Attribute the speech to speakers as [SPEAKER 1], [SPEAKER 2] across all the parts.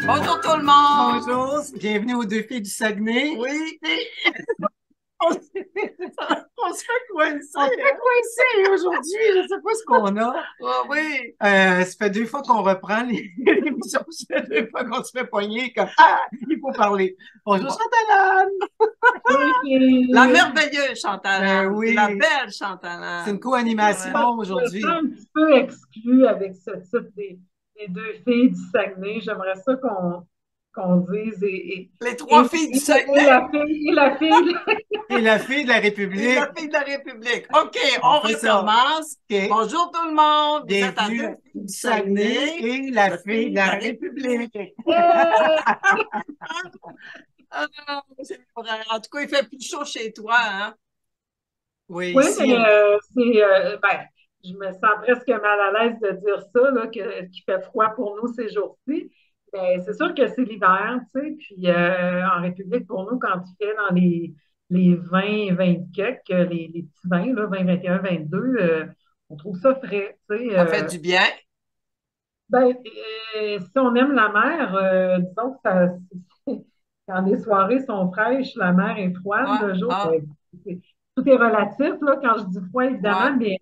[SPEAKER 1] Bonjour tout le monde!
[SPEAKER 2] Bonjour, bienvenue aux Deux filles du Saguenay.
[SPEAKER 1] Oui,
[SPEAKER 2] On se
[SPEAKER 1] on se fait coincer.
[SPEAKER 2] fait coincer aujourd'hui, je ne sais pas ce qu'on a.
[SPEAKER 1] Ah oui,
[SPEAKER 2] Ça fait 2 fois qu'on reprend l'émission, ça fait 2 fois qu'on se fait poigner comme Ah, il faut parler. Bonjour Chantal.
[SPEAKER 1] la
[SPEAKER 3] Oui,
[SPEAKER 1] merveilleuse Chantal Anne,
[SPEAKER 2] Oui,
[SPEAKER 1] la belle Chantal Anne.
[SPEAKER 2] c'est une co-animation
[SPEAKER 1] Ouais.
[SPEAKER 2] aujourd'hui.
[SPEAKER 3] je me sens un petit peu exclue avec ce titre des deux filles du Saguenay. J'aimerais ça qu'on dise
[SPEAKER 1] Les trois filles du Saguenay
[SPEAKER 3] et la fille.
[SPEAKER 2] Et la fille de la
[SPEAKER 1] et
[SPEAKER 2] République.
[SPEAKER 1] la fille de la République. OK,
[SPEAKER 2] On
[SPEAKER 1] on
[SPEAKER 2] fait ça.
[SPEAKER 1] recommence.
[SPEAKER 2] OK.
[SPEAKER 1] Bonjour tout le monde, vous êtes à
[SPEAKER 2] Bienvenue
[SPEAKER 1] deux filles
[SPEAKER 2] du Saguenay et la fille de la République.
[SPEAKER 1] Ah, c'est vrai. En tout cas, il fait plus chaud chez toi, hein?
[SPEAKER 2] Oui,
[SPEAKER 3] Oui,
[SPEAKER 2] ici,
[SPEAKER 3] mais ben, je me sens presque mal à l'aise de dire ça, là, qu'il fait froid pour nous ces jours-ci. Mais c'est sûr que c'est l'hiver, tu sais. Puis en République, pour nous, quand il fait dans les 20, 20 quelques, les petits 20, là, 20, 21, 22, on trouve ça frais, tu sais.
[SPEAKER 1] Ça fait du bien.
[SPEAKER 3] Ben, si on aime la mer, disons que quand les soirées sont fraîches, la mer est froide,
[SPEAKER 1] Ouais.
[SPEAKER 3] le jour,
[SPEAKER 1] Ah,
[SPEAKER 3] ben, tout est relatif, là, quand je dis froid,
[SPEAKER 1] ouais.
[SPEAKER 3] évidemment, mais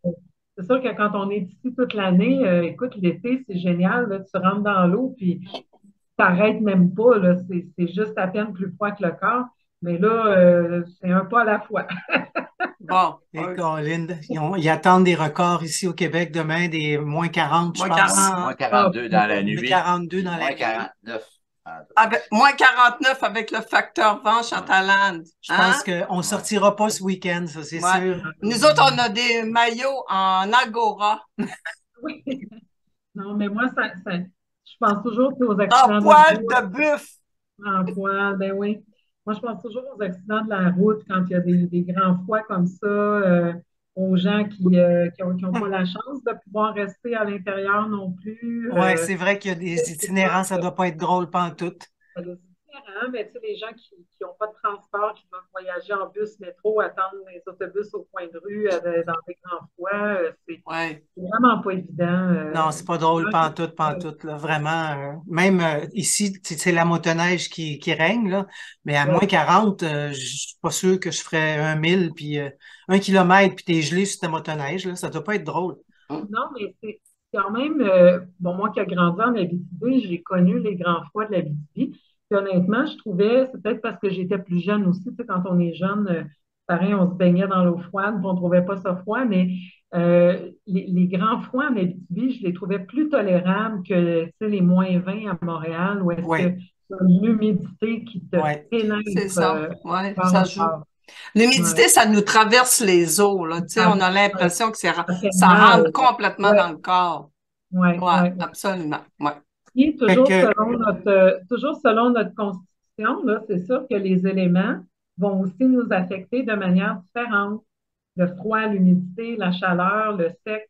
[SPEAKER 3] c'est sûr que quand on est ici toute l'année, écoute, l'été, c'est génial, là, tu rentres dans l'eau, puis tu t'arrêtes même pas, là, c'est juste à peine plus froid que le corps, mais là, c'est un pas à la fois.
[SPEAKER 1] Bon,
[SPEAKER 2] et Colin, ils attendent des records ici au Québec demain, des -40, je
[SPEAKER 1] moins
[SPEAKER 2] pense.
[SPEAKER 1] 40.
[SPEAKER 4] Moins
[SPEAKER 3] Ah,
[SPEAKER 4] 42 dans la
[SPEAKER 2] Mais
[SPEAKER 4] nuit.
[SPEAKER 2] 42 dans la
[SPEAKER 4] Moins
[SPEAKER 2] nuit.
[SPEAKER 4] 49.
[SPEAKER 1] Avec, moins 49 avec le facteur vent, Chantalande.
[SPEAKER 2] Je
[SPEAKER 1] Hein?
[SPEAKER 2] pense qu'on sortira pas ce week-end, ça, c'est
[SPEAKER 1] Ouais.
[SPEAKER 2] sûr.
[SPEAKER 1] Nous autres, on a des maillots en Agora,
[SPEAKER 3] oui. Non, mais moi, je pense toujours aux
[SPEAKER 1] en
[SPEAKER 3] accidents de la
[SPEAKER 1] poil
[SPEAKER 3] route.
[SPEAKER 1] de buff.
[SPEAKER 3] En poil, ben oui. Moi, je pense toujours aux accidents de la route quand il y a des grands froids comme ça, aux gens qui ont pas la chance de pouvoir rester à l'intérieur non plus.
[SPEAKER 2] Ouais, c'est vrai qu'il y a des
[SPEAKER 3] C'est sûr
[SPEAKER 2] itinérants, ça
[SPEAKER 3] que
[SPEAKER 2] doit pas être drôle pantoute.
[SPEAKER 3] c'est différent, mais tu sais, les gens qui n'ont pas de transport, qui doivent voyager en bus, métro, attendre les autobus au coin de rue dans des grands froids,
[SPEAKER 1] Ouais.
[SPEAKER 3] c'est vraiment pas évident.
[SPEAKER 2] Non, c'est pas drôle pantoute, pantoute, là, vraiment. Même ici, c'est la motoneige qui règne, là, mais à
[SPEAKER 3] Ouais.
[SPEAKER 2] -40, je suis pas sûr que je ferais 1 000, puis 1 kilomètre, puis t'es gelé sur ta motoneige, là, ça doit pas être drôle.
[SPEAKER 3] Non, mais c'est quand même, bon, moi qui ai grandi en Abitibi, j'ai connu les grands froids de l'Abitibi. Puis honnêtement, je trouvais, c'est peut-être parce que j'étais plus jeune aussi, tu sais, quand on est jeune, pareil, on se baignait dans l'eau froide, puis on trouvait pas ça froid, mais les grands froids en Abitibi, je les trouvais plus tolérables que, tu sais, les -20 à Montréal, où est-ce que
[SPEAKER 2] Ouais,
[SPEAKER 3] c'est l'humidité qui te
[SPEAKER 2] ouais.
[SPEAKER 1] C'est
[SPEAKER 3] pénètre
[SPEAKER 1] ça. Ouais,
[SPEAKER 3] corps
[SPEAKER 1] ça
[SPEAKER 3] à
[SPEAKER 1] joue.
[SPEAKER 3] corps. Ouais,
[SPEAKER 1] L'humidité, ça nous traverse les os, là. Tu sais,
[SPEAKER 3] ça,
[SPEAKER 1] on a
[SPEAKER 3] ouais,
[SPEAKER 1] l'impression que
[SPEAKER 3] ça fait
[SPEAKER 1] ça rentre
[SPEAKER 3] mal.
[SPEAKER 1] complètement
[SPEAKER 3] Ouais,
[SPEAKER 1] dans le corps.
[SPEAKER 3] ouais,
[SPEAKER 1] Ouais,
[SPEAKER 3] ouais.
[SPEAKER 1] absolument. Ouais.
[SPEAKER 3] Et
[SPEAKER 2] Fait que,
[SPEAKER 3] toujours selon notre constitution, là, c'est sûr que les éléments vont aussi nous affecter de manière différente. Le froid, l'humidité, la chaleur, le sec,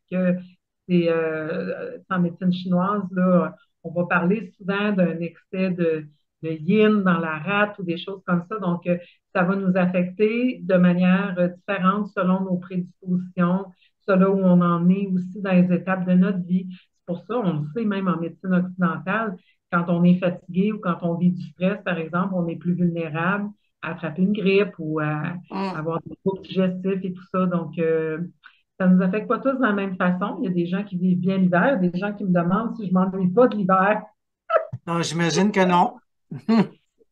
[SPEAKER 3] en médecine chinoise, là, on va parler souvent d'un excès de yin dans la rate ou des choses comme ça. Donc, ça va nous affecter de manière différente selon nos prédispositions, selon où on en est aussi dans les étapes de notre vie. C'est pour ça, on le sait même en médecine occidentale, quand on est fatigué ou quand on vit du stress, par exemple, on est plus vulnérable à attraper une grippe ou à
[SPEAKER 1] Hum.
[SPEAKER 3] avoir des troubles digestifs et tout ça. Donc, ça ne nous affecte pas tous de la même façon. Il y a des gens qui vivent bien l'hiver, des gens qui me demandent si je m'ennuie pas de l'hiver.
[SPEAKER 2] non, j'imagine que non.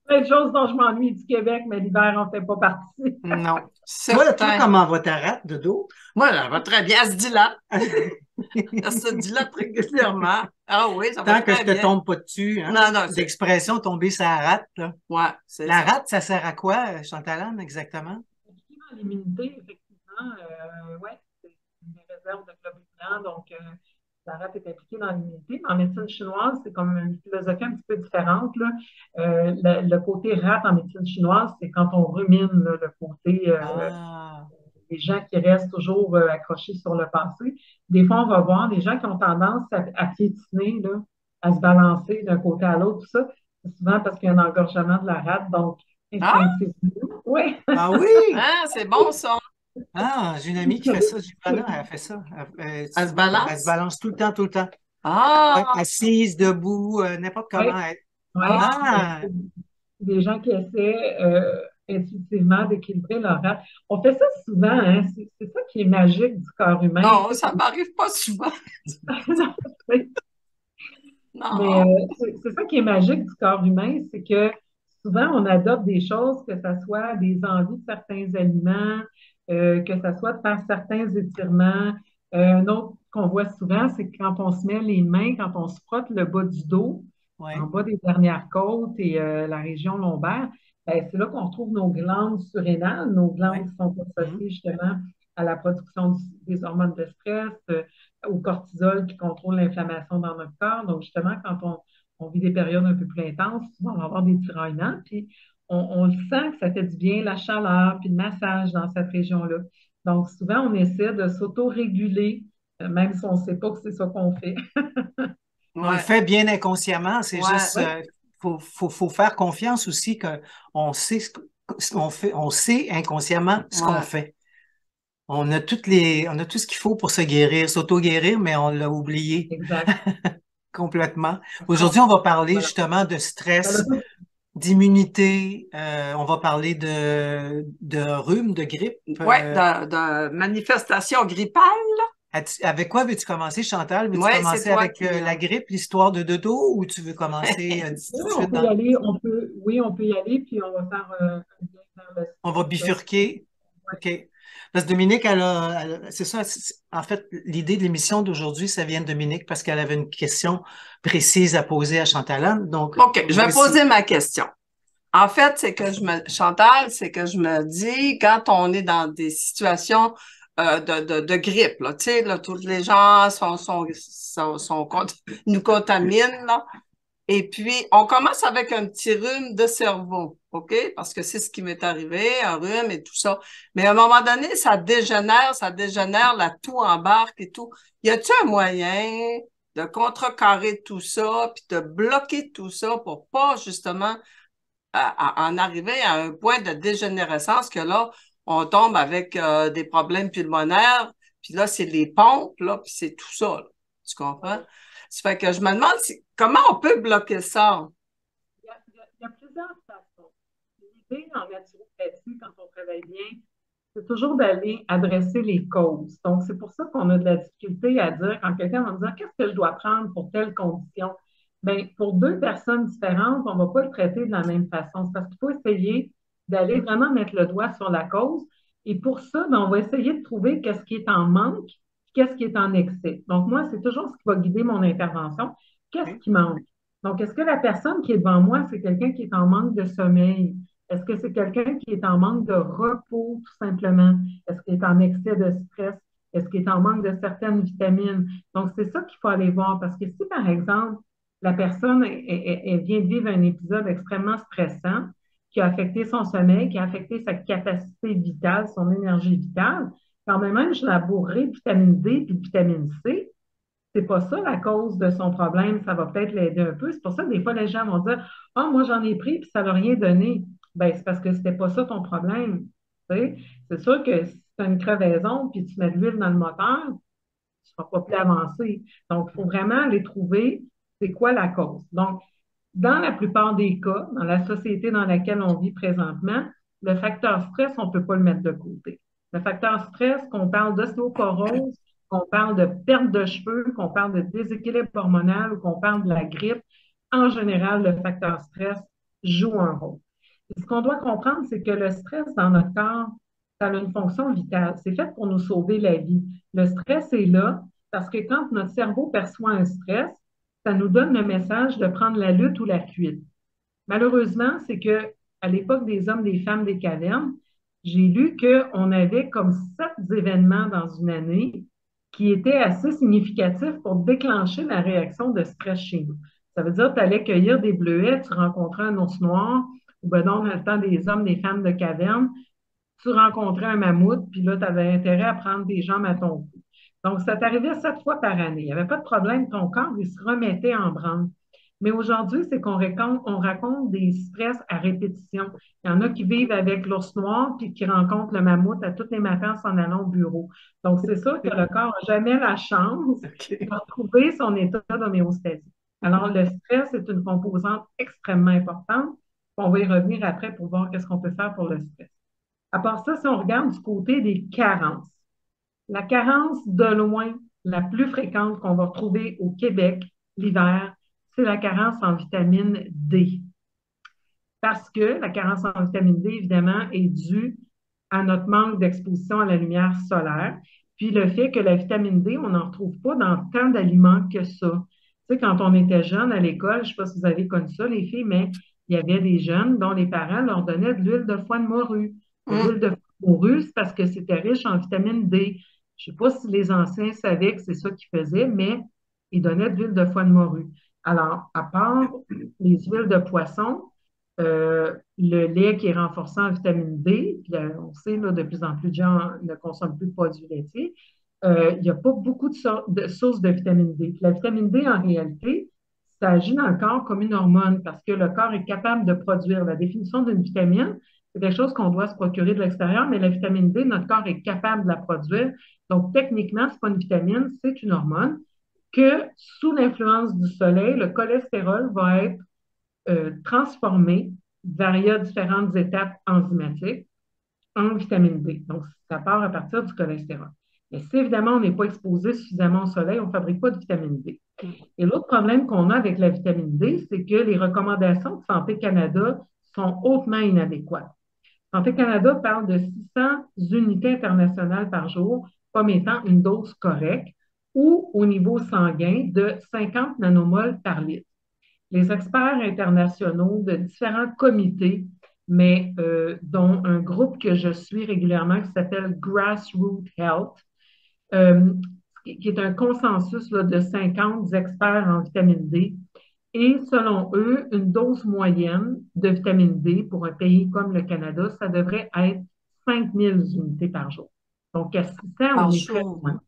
[SPEAKER 3] Plein de choses dont je m'ennuie du Québec, mais l'hiver en fait pas partie.
[SPEAKER 2] Non. Toi,
[SPEAKER 1] Certain.
[SPEAKER 2] comment va ta rate de dos?
[SPEAKER 1] Moi, ça va très bien. Elle se dit là. Elle se dit là très régulièrement. Ah oui, ça va
[SPEAKER 2] Tant que je
[SPEAKER 1] très
[SPEAKER 2] te
[SPEAKER 1] bien.
[SPEAKER 2] tombe pas dessus, hein?
[SPEAKER 1] Non, non, c'est.
[SPEAKER 2] L'expression tomber sa rate, là.
[SPEAKER 1] Ouais, c'est
[SPEAKER 2] La
[SPEAKER 1] ça.
[SPEAKER 2] rate, ça sert à quoi, Chantal Anne, exactement?
[SPEAKER 3] Dans l'immunité, effectivement, ouais, c'est des réserves de globules blancs, donc la rate est impliquée dans l'immunité. En médecine chinoise, c'est comme une philosophie un petit peu différente, là. Le côté rate en médecine chinoise, c'est quand on rumine, là, le côté
[SPEAKER 2] Ah,
[SPEAKER 3] des gens qui restent toujours accrochés sur le passé. Des fois, on va voir des gens qui ont tendance à piétiner, là, à se balancer d'un côté à l'autre, tout ça. C'est souvent parce qu'il y a un engorgement de la rate, donc
[SPEAKER 1] Ah,
[SPEAKER 3] instinctivement. Oui,
[SPEAKER 2] ah oui!
[SPEAKER 1] hein, c'est bon ça.
[SPEAKER 2] Ah, j'ai une amie qui fait ça, Giovanna, elle fait ça.
[SPEAKER 1] Elle se
[SPEAKER 2] Elle se
[SPEAKER 1] balance?
[SPEAKER 2] balance tout le temps, tout le temps. Ouais,
[SPEAKER 1] Ah!
[SPEAKER 2] assise, debout, n'importe
[SPEAKER 3] Oui,
[SPEAKER 2] comment.
[SPEAKER 3] oui.
[SPEAKER 1] Ah!
[SPEAKER 2] Ah,
[SPEAKER 3] Des gens qui essaient intuitivement d'équilibrer leur rate. On fait ça souvent, hein. C'est ça qui est magique du corps humain.
[SPEAKER 1] Non,
[SPEAKER 3] Tu sais,
[SPEAKER 1] ça m'arrive pas souvent.
[SPEAKER 3] mais
[SPEAKER 1] Non.
[SPEAKER 3] c'est ça qui est magique du corps humain, c'est que souvent on adopte des choses, que ce soit des envies de certains aliments, que ce soit de faire certains étirements. Un autre qu'on voit souvent, c'est que quand on se met les mains, quand on se frotte le bas du dos, en
[SPEAKER 2] ouais,
[SPEAKER 3] bas des dernières côtes et la région lombaire, ben, c'est là qu'on retrouve nos glandes surrénales, nos glandes
[SPEAKER 2] ouais.
[SPEAKER 3] qui sont
[SPEAKER 2] Mhm.
[SPEAKER 3] associées justement à la production des hormones de stress, au cortisol qui contrôle l'inflammation dans notre corps. Donc, justement, quand on vit des périodes un peu plus intenses, souvent, on va avoir des tiraillements, puis on le sent que ça fait du bien, la chaleur, puis le massage dans cette région-là. Donc, souvent, on essaie de s'auto-réguler, même si on ne sait pas que c'est ça qu'on fait.
[SPEAKER 2] On le
[SPEAKER 1] Ouais,
[SPEAKER 2] fait bien inconsciemment, c'est
[SPEAKER 1] ouais.
[SPEAKER 2] juste,
[SPEAKER 3] Oui,
[SPEAKER 2] faut faire confiance aussi qu'on sait ce qu'on fait, on sait inconsciemment ce qu'on
[SPEAKER 1] Ouais.
[SPEAKER 2] fait. On a tout ce qu'il faut pour se guérir, s'auto-guérir, mais on l'a oublié
[SPEAKER 3] exact.
[SPEAKER 2] complètement. Aujourd'hui, on va parler
[SPEAKER 3] Voilà.
[SPEAKER 2] justement de
[SPEAKER 3] Voilà.
[SPEAKER 2] stress, d'immunité, on va parler de rhume, de grippe.
[SPEAKER 1] Ouais, de manifestation grippale.
[SPEAKER 2] Avec quoi veux-tu commencer, Chantal? Veux-tu
[SPEAKER 1] Ouais, c'est
[SPEAKER 2] commencer
[SPEAKER 1] toi
[SPEAKER 2] avec
[SPEAKER 1] qui.
[SPEAKER 2] la grippe, l'histoire de dodo, ou tu veux commencer
[SPEAKER 3] Oui,
[SPEAKER 2] tout de
[SPEAKER 3] on
[SPEAKER 2] suite
[SPEAKER 3] peut y
[SPEAKER 2] dans...
[SPEAKER 3] aller, oui, on peut y aller, puis on va faire un lien vers le
[SPEAKER 2] On va
[SPEAKER 3] stress. Là.
[SPEAKER 2] bifurquer. OK. Parce que Dominique, c'est ça. En fait, l'idée de l'émission d'aujourd'hui, ça vient de Dominique parce qu'elle avait une question précise à poser à Chantalane. Donc,
[SPEAKER 1] OK, je vais
[SPEAKER 2] voici.
[SPEAKER 1] poser ma question. En fait, Chantal, c'est que je me dis, quand on est dans des situations de grippe, là, tu sais, là, tous les gens nous contaminent, là. Et puis, on commence avec un petit rhume de cerveau, OK? Parce que c'est ce qui m'est arrivé, un rhume et tout ça. Mais à un moment donné, ça dégénère, la toux embarque et tout. Y a-t-il un moyen de contrecarrer tout ça, puis de bloquer tout ça pour pas justement en arriver à un point de dégénérescence que là, on tombe avec des problèmes pulmonaires, puis là, c'est les pompes, là, puis c'est tout ça, là. Tu comprends? Ça fait que je me demande comment on peut bloquer ça.
[SPEAKER 3] Il y a plusieurs façons. L'idée en naturopathie, quand on travaille bien, c'est toujours d'aller adresser les causes. Donc, c'est pour ça qu'on a de la difficulté à dire, quand quelqu'un va me dire qu'est-ce que je dois prendre pour telle condition? Bien, pour deux personnes différentes, on ne va pas le traiter de la même façon. C'est parce qu'il faut essayer d'aller vraiment mettre le doigt sur la cause. Et pour ça, bien, on va essayer de trouver qu'est-ce qui est en manque, qu'est-ce qui est en excès. Donc, moi, c'est toujours ce qui va guider mon intervention. Qu'est-ce
[SPEAKER 2] OK.
[SPEAKER 3] qui manque? Donc, est-ce que la personne qui est devant moi, c'est quelqu'un qui est en manque de sommeil? Est-ce que c'est quelqu'un qui est en manque de repos, tout simplement? Est-ce qu'il est en excès de stress? Est-ce qu'il est en manque de certaines vitamines? Donc, c'est ça qu'il faut aller voir. Parce que si, par exemple, la personne elle vient de vivre un épisode extrêmement stressant qui a affecté son sommeil, qui a affecté sa capacité vitale, son énergie vitale, quand même, je la bourrerai de vitamine D et de vitamine C, c'est pas ça la cause de son problème, ça va peut-être l'aider un peu. C'est pour ça que des fois, les gens vont dire ah, moi, j'en ai pris, puis ça n'a rien donné. Ben, c'est parce que c'était pas ça ton problème. Tu sais? C'est sûr que si tu as une crevaison, puis tu mets de l'huile dans le moteur, tu ne seras pas plus avancé. Donc, il faut vraiment aller trouver c'est quoi la cause. Donc, dans la plupart des cas, dans la société dans laquelle on vit présentement, le facteur stress, on ne peut pas le mettre de côté. Le facteur stress, qu'on parle d'ostéoporose, qu'on parle de perte de cheveux, qu'on parle de déséquilibre hormonal ou qu'on parle de la grippe, en général, le facteur stress joue un rôle. Et ce qu'on doit comprendre, c'est que le stress dans notre corps, ça a une fonction vitale. C'est fait pour nous sauver la vie. Le stress est là parce que quand notre cerveau perçoit un stress, ça nous donne le message de prendre la lutte ou la fuite. Malheureusement, c'est que à l'époque des hommes, des femmes, des cavernes, j'ai lu qu'on avait comme 7 événements dans une année qui étaient assez significatifs pour déclencher la réaction de stress chez nous. Ça veut dire que tu allais cueillir des bleuets, tu rencontrais un ours noir, ou ben donc, dans le temps des hommes, des femmes de caverne, tu rencontrais un mammouth, puis là, tu avais intérêt à prendre tes jambes à ton cou. Donc, ça t'arrivait 7 fois par année. Il n'y avait pas de problème, ton corps, il se remettait en branle. Mais aujourd'hui, c'est on raconte des stress à répétition. Il y en a qui vivent avec l'ours noir puis qui rencontrent le mammouth à tous les matins en s'en allant au bureau. Donc, c'est sûr que le corps n'a jamais la chance
[SPEAKER 2] OK.
[SPEAKER 3] de retrouver son état d'homéostasie. Alors, le stress est une composante extrêmement importante. On va y revenir après pour voir qu'est-ce qu'on peut faire pour le stress. À part ça, si on regarde du côté des carences, la carence de loin la plus fréquente qu'on va retrouver au Québec l'hiver, c'est la carence en vitamine D. Parce que la carence en vitamine D, évidemment, est due à notre manque d'exposition à la lumière solaire, puis le fait que la vitamine D, on n'en retrouve pas dans tant d'aliments que ça. Tu sais, quand on était jeune à l'école, je ne sais pas si vous avez connu ça, les filles, mais il y avait des jeunes dont les parents leur donnaient de l'huile de foie de morue. De l'huile de foie de morue, c'est parce que c'était riche en vitamine D. Je ne sais pas si les anciens savaient que c'est ça qu'ils faisaient, mais ils donnaient de l'huile de foie de morue. Alors, à part les huiles de poisson, le lait qui est renforcé en vitamine D, puis on sait là, de plus en plus de gens ne consomment plus de produits laitiers, il n'y a pas beaucoup de sources de vitamine D. Puis la vitamine D, en réalité, ça agit dans le corps comme une hormone parce que le corps est capable de produire. La définition d'une vitamine, c'est quelque chose qu'on doit se procurer de l'extérieur, mais la vitamine D, notre corps est capable de la produire. Donc, techniquement, ce n'est pas une vitamine, c'est une hormone que, sous l'influence du soleil, le cholestérol va être transformé via différentes étapes enzymatiques en vitamine D. Donc, ça part à partir du cholestérol. Mais si évidemment on n'est pas exposé suffisamment au soleil, on ne fabrique pas de vitamine D. Et l'autre problème qu'on a avec la vitamine D, c'est que les recommandations de Santé Canada sont hautement inadéquates. Santé Canada parle de 600 unités internationales par jour comme étant une dose correcte ou au niveau sanguin de 50 nanomoles par litre. Les experts internationaux de différents comités, mais dont un groupe que je suis régulièrement qui s'appelle Grassroots Health, euh, qui est un consensus là, de 50 experts en vitamine D. Et selon eux, une dose moyenne de vitamine D pour un pays comme le Canada, ça devrait être 5000 unités par jour. Donc, à 600,
[SPEAKER 1] Par
[SPEAKER 3] on est très
[SPEAKER 1] jour.
[SPEAKER 3] loin.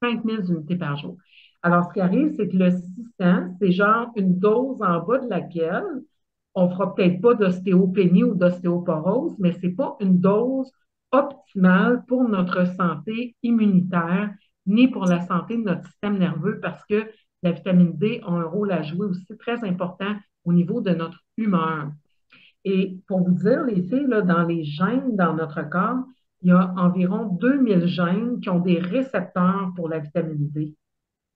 [SPEAKER 3] 5000 unités par jour. Alors, ce qui arrive, c'est que le 600, c'est genre une dose en bas de laquelle on ne fera peut-être pas d'ostéopénie ou d'ostéoporose, mais ce n'est pas une dose optimale pour notre santé immunitaire ni pour la santé de notre système nerveux parce que la vitamine D a un rôle à jouer aussi très important au niveau de notre humeur. Et pour vous dire, les filles, là, dans les gènes dans notre corps, il y a environ 2000 gènes qui ont des récepteurs pour la vitamine D.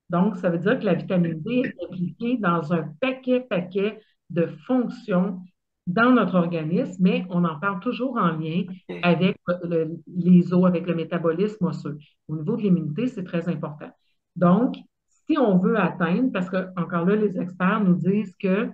[SPEAKER 3] Donc, ça veut dire que la vitamine D est impliquée dans un paquet de fonctions dans notre organisme, mais on en parle toujours en lien avec les os, avec le métabolisme osseux. Au niveau de l'immunité, c'est très important. Donc, si on veut atteindre, parce que encore là, les experts nous disent que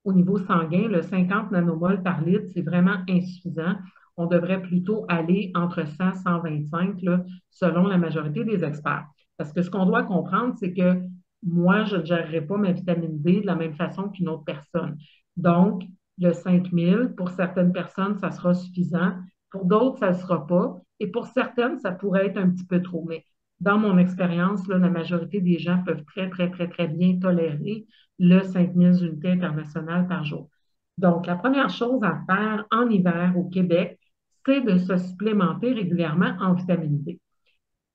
[SPEAKER 3] au niveau sanguin, le 50 nanomoles par litre, c'est vraiment insuffisant. On devrait plutôt aller entre 100 et 125, là, selon la majorité des experts. Parce que ce qu'on doit comprendre, c'est que moi, je ne gérerai pas ma vitamine D de la même façon qu'une autre personne. Donc, le 5000, pour certaines personnes, ça sera suffisant. Pour d'autres, ça ne sera pas. Et pour certaines, ça pourrait être un petit peu trop. Mais dans mon expérience, là, la majorité des gens peuvent très bien tolérer le 5000 unités internationales par jour. Donc, la première chose à faire en hiver au Québec, c'est de se supplémenter régulièrement en vitamine D.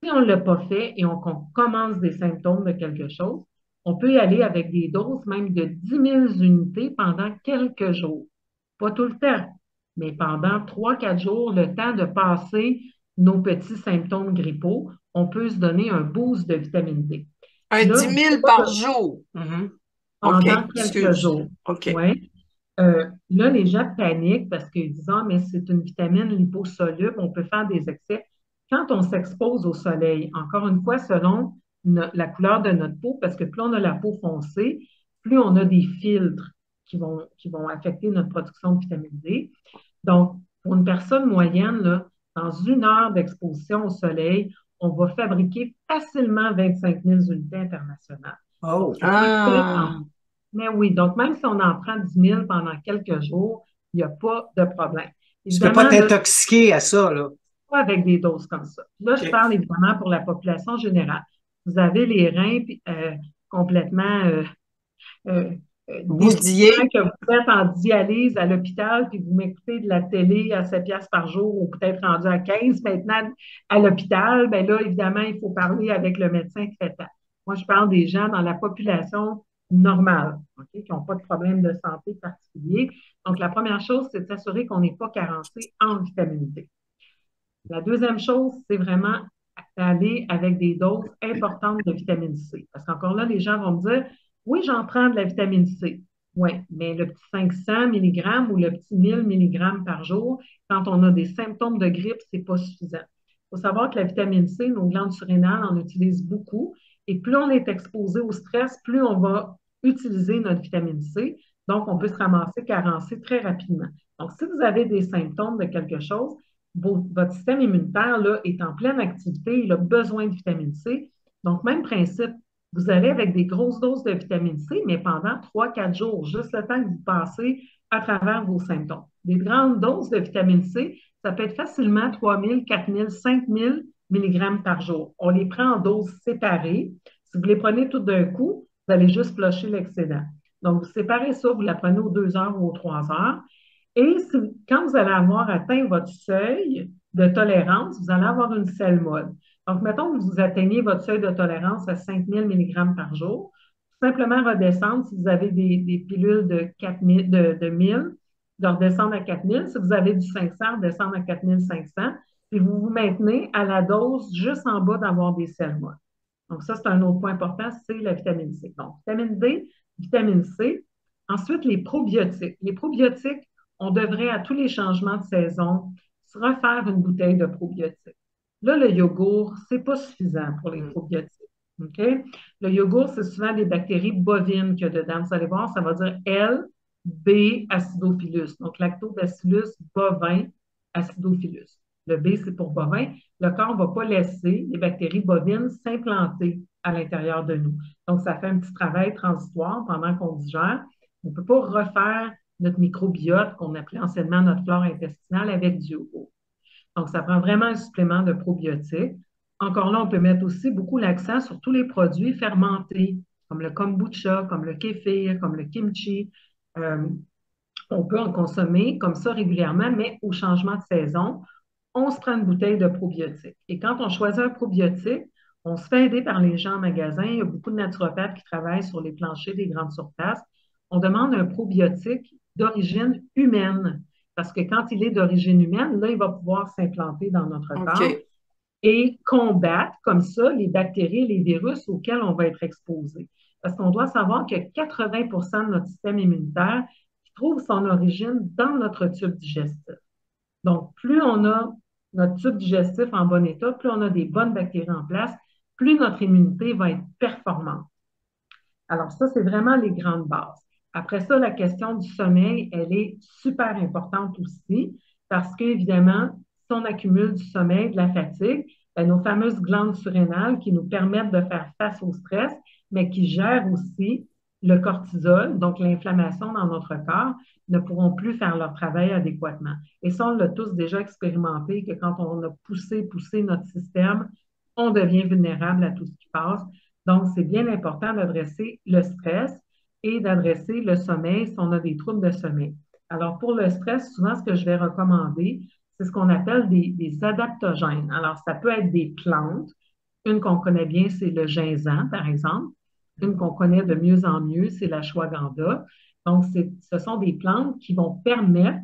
[SPEAKER 3] Si on ne l'a pas fait et qu'on commence des symptômes de quelque chose, on peut y aller avec des doses même de 10 000 unités pendant quelques jours. Pas tout le temps, mais pendant 3 4 jours, le temps de passer nos petits symptômes grippaux, on peut se donner un boost de vitamine D.
[SPEAKER 1] Un
[SPEAKER 3] Là,
[SPEAKER 1] 10
[SPEAKER 3] n'oubliez
[SPEAKER 1] 000
[SPEAKER 3] pas
[SPEAKER 1] par
[SPEAKER 3] de-
[SPEAKER 1] jour. OK,
[SPEAKER 3] pendant quelques
[SPEAKER 1] excuse.
[SPEAKER 3] jours.
[SPEAKER 1] OK.
[SPEAKER 3] Ouais. Là, les gens paniquent parce qu'ils disent, ah, mais c'est une vitamine liposoluble, on peut faire des excès. Quand on s'expose au soleil, encore une fois, selon la couleur de notre peau, parce que plus on a la peau foncée, plus on a des filtres qui vont affecter notre production de vitamine D. Donc, pour une personne moyenne, là, dans 1 heure d'exposition au soleil, on va fabriquer facilement 25 000 unités internationales. Donc,
[SPEAKER 2] Oh,
[SPEAKER 3] c'est pas très
[SPEAKER 1] Ah,
[SPEAKER 3] mais oui, donc même si on en prend 10 000 pendant quelques jours, il n'y a pas de problème.
[SPEAKER 2] tu peux pas
[SPEAKER 3] Évidemment, là,
[SPEAKER 2] t'intoxiquer à ça, là.
[SPEAKER 3] pas avec des doses comme ça. Là, je
[SPEAKER 2] OK.
[SPEAKER 3] parle évidemment pour la population générale. Vous avez les reins complètement euh,
[SPEAKER 1] Bousillé.
[SPEAKER 3] que vous êtes en dialyse à l'hôpital, puis vous m'écoutez de la télé à 7 piastres par jour, ou peut-être rendu à 15 maintenant à l'hôpital, bien là, évidemment, il faut parler avec le médecin traitant. Moi, je parle des gens dans la population normale, okay, qui n'ont pas de problème de santé particulier. Donc, la première chose, c'est de s'assurer qu'on n'est pas carencé en vitamine D. La deuxième chose, c'est vraiment aller avec des doses importantes de vitamine C. Parce qu'encore là, les gens vont me dire, oui, j'en prends de la vitamine C. Oui, mais le petit 500 mg ou le petit 1000 mg par jour, quand on a des symptômes de grippe, c'est pas suffisant. Il faut savoir que la vitamine C, nos glandes surrénales en utilisent beaucoup. Et plus on est exposé au stress, plus on va utiliser notre vitamine C. Donc, on peut se ramasser carencé très rapidement. Donc, si vous avez des symptômes de quelque chose, votre système immunitaire là, est en pleine activité, il a besoin de vitamine C. Donc, même principe, vous allez avec des grosses doses de vitamine C, mais pendant 3-4 jours, juste le temps que vous passez à travers vos symptômes. Des grandes doses de vitamine C, ça peut être facilement 3000, 4000, 5000 mg par jour. On les prend en doses séparées. Si vous les prenez tout d'un coup, vous allez juste flusher l'excédent. Donc, vous séparez ça, vous la prenez aux 2 heures ou aux 3 heures. Et quand vous allez avoir atteint votre seuil de tolérance, vous allez avoir une selle mode. Donc, mettons que vous atteignez votre seuil de tolérance à 5000 mg par jour. Simplement redescendre, si vous avez des pilules de 4000, de 1000, de redescendre à 4000. Si vous avez du 500, redescendre à 4500. Puis vous vous maintenez à la dose juste en bas d'avoir des selles modes. Donc, ça, c'est un autre point important, c'est la vitamine C. Donc, vitamine D, vitamine C. Ensuite, les probiotiques. Les probiotiques, on devrait, à tous les changements de saison, se refaire une bouteille de probiotiques. Là, le yogourt, c'est pas suffisant pour les probiotiques. OK? Le yogourt, c'est souvent des bactéries bovines qu'il y a dedans. Vous allez voir, ça va dire L-B-acidophilus. Donc, lactobacillus bovin acidophilus. Le B, c'est pour bovin. Le corps ne va pas laisser les bactéries bovines s'implanter à l'intérieur de nous. Donc, ça fait un petit travail transitoire pendant qu'on digère. On ne peut pas refaire notre microbiote, qu'on appelait anciennement notre flore intestinale, avec du yogourt. Donc, ça prend vraiment un supplément de probiotiques. Encore là, on peut mettre aussi beaucoup l'accent sur tous les produits fermentés, comme le kombucha, comme le kéfir, comme le kimchi. On peut en consommer comme ça régulièrement, mais au changement de saison, on se prend une bouteille de probiotiques. Et quand on choisit un probiotique, on se fait aider par les gens en magasin. Il y a beaucoup de naturopathes qui travaillent sur les planchers des grandes surfaces. On demande un probiotique d'origine humaine. Parce que quand il est d'origine humaine, là, il va pouvoir s'implanter dans notre corps et combattre comme ça les bactéries et les virus auxquels on va être exposé. Parce qu'on doit savoir que 80 de notre système immunitaire trouve son origine dans notre tube digestif. Donc, plus on a notre tube digestif en bon état, plus on a des bonnes bactéries en place, plus notre immunité va être performante. Alors, ça, c'est vraiment les grandes bases. Après ça, la question du sommeil, elle est super importante aussi parce qu'évidemment, si on accumule du sommeil, de la fatigue, bien, nos fameuses glandes surrénales qui nous permettent de faire face au stress, mais qui gèrent aussi le cortisol, donc l'inflammation dans notre corps, ne pourront plus faire leur travail adéquatement. Et ça, on l'a tous déjà expérimenté, que quand on a poussé notre système, on devient vulnérable à tout ce qui passe. Donc, c'est bien important d'adresser le stress et d'adresser le sommeil si on a des troubles de sommeil. Alors, pour le stress, souvent, ce que je vais recommander, c'est ce qu'on appelle des adaptogènes. Alors, ça peut être des plantes. Une qu'on connaît bien, c'est le ginseng, par exemple. Une qu'on connaît de mieux en mieux, c'est la ashwagandha. Donc, ce sont des plantes qui vont permettre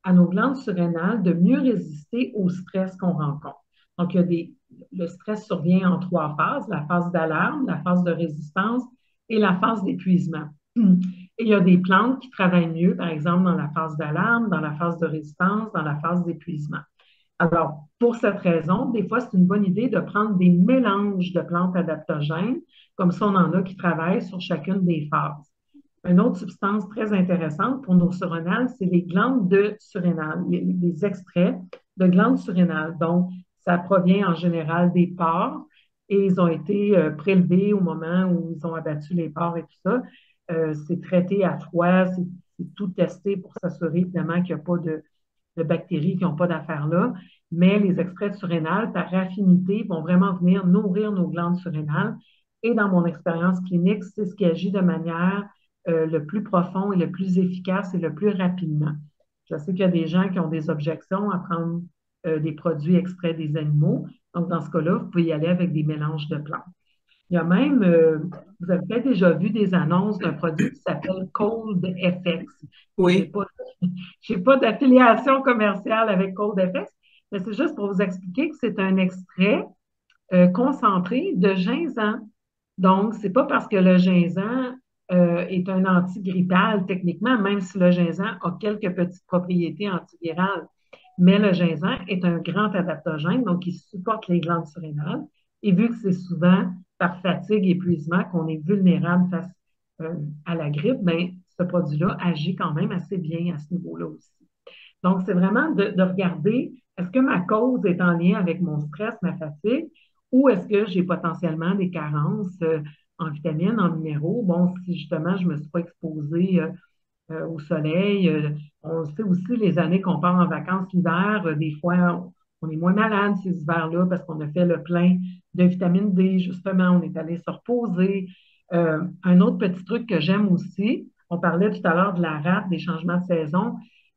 [SPEAKER 3] à nos glandes surrénales de mieux résister au stress qu'on rencontre. Donc, le stress survient en 3 phases, la phase d'alarme, la phase de résistance et la phase d'épuisement. Et il y a des plantes qui travaillent mieux, par exemple, dans la phase d'alarme, dans la phase de résistance, dans la phase d'épuisement. Alors, pour cette raison, des fois, c'est une bonne idée de prendre des mélanges de plantes adaptogènes, comme ça, on en a qui travaillent sur chacune des phases. Une autre substance très intéressante pour nos surrénales, c'est les glandes de surrénales, les extraits de glandes surrénales. Donc, ça provient en général des porcs et ils ont été prélevés au moment où ils ont abattu les porcs et tout ça. C'est traité à froid, c'est tout testé pour s'assurer évidemment qu'il n'y a pas de bactéries qui n'ont pas d'affaires là. Mais les extraits de surrénales, par affinité, vont vraiment venir nourrir nos glandes surrénales. Et dans mon expérience clinique, c'est ce qui agit de manière le plus profond et le plus efficace et le plus rapidement. Je sais qu'il y a des gens qui ont des objections à prendre des produits extraits des animaux. Donc, dans ce cas-là, vous pouvez y aller avec des mélanges de plantes. Il y a même, vous avez peut-être déjà vu des annonces d'un produit qui s'appelle Cold FX. J'ai
[SPEAKER 2] Oui,
[SPEAKER 3] pas, j'ai pas d'affiliation commerciale avec Cold FX, mais c'est juste pour vous expliquer que c'est un extrait concentré de ginseng. Donc, c'est pas parce que le ginseng est un antigrippal techniquement, même si le ginseng a quelques petites propriétés antivirales. Mais le ginseng est un grand adaptogène, donc il supporte les glandes surrénales. Et vu que c'est souvent par fatigue et épuisement qu'on est vulnérable face à la grippe, ben, ce produit-là agit quand même assez bien à ce niveau-là aussi. Donc, c'est vraiment de regarder, est-ce que ma cause est en lien avec mon stress, ma fatigue, ou est-ce que j'ai potentiellement des carences en vitamines, en minéraux? Bon, si justement je ne me suis pas exposée au soleil, on sait aussi les années qu'on part en vacances l'hiver, des fois on est moins malade ces hivers-là parce qu'on a fait le plein de vitamine D, justement, on est allé se reposer. Un autre petit truc que j'aime aussi, on parlait tout à l'heure de la rate, des changements de saison.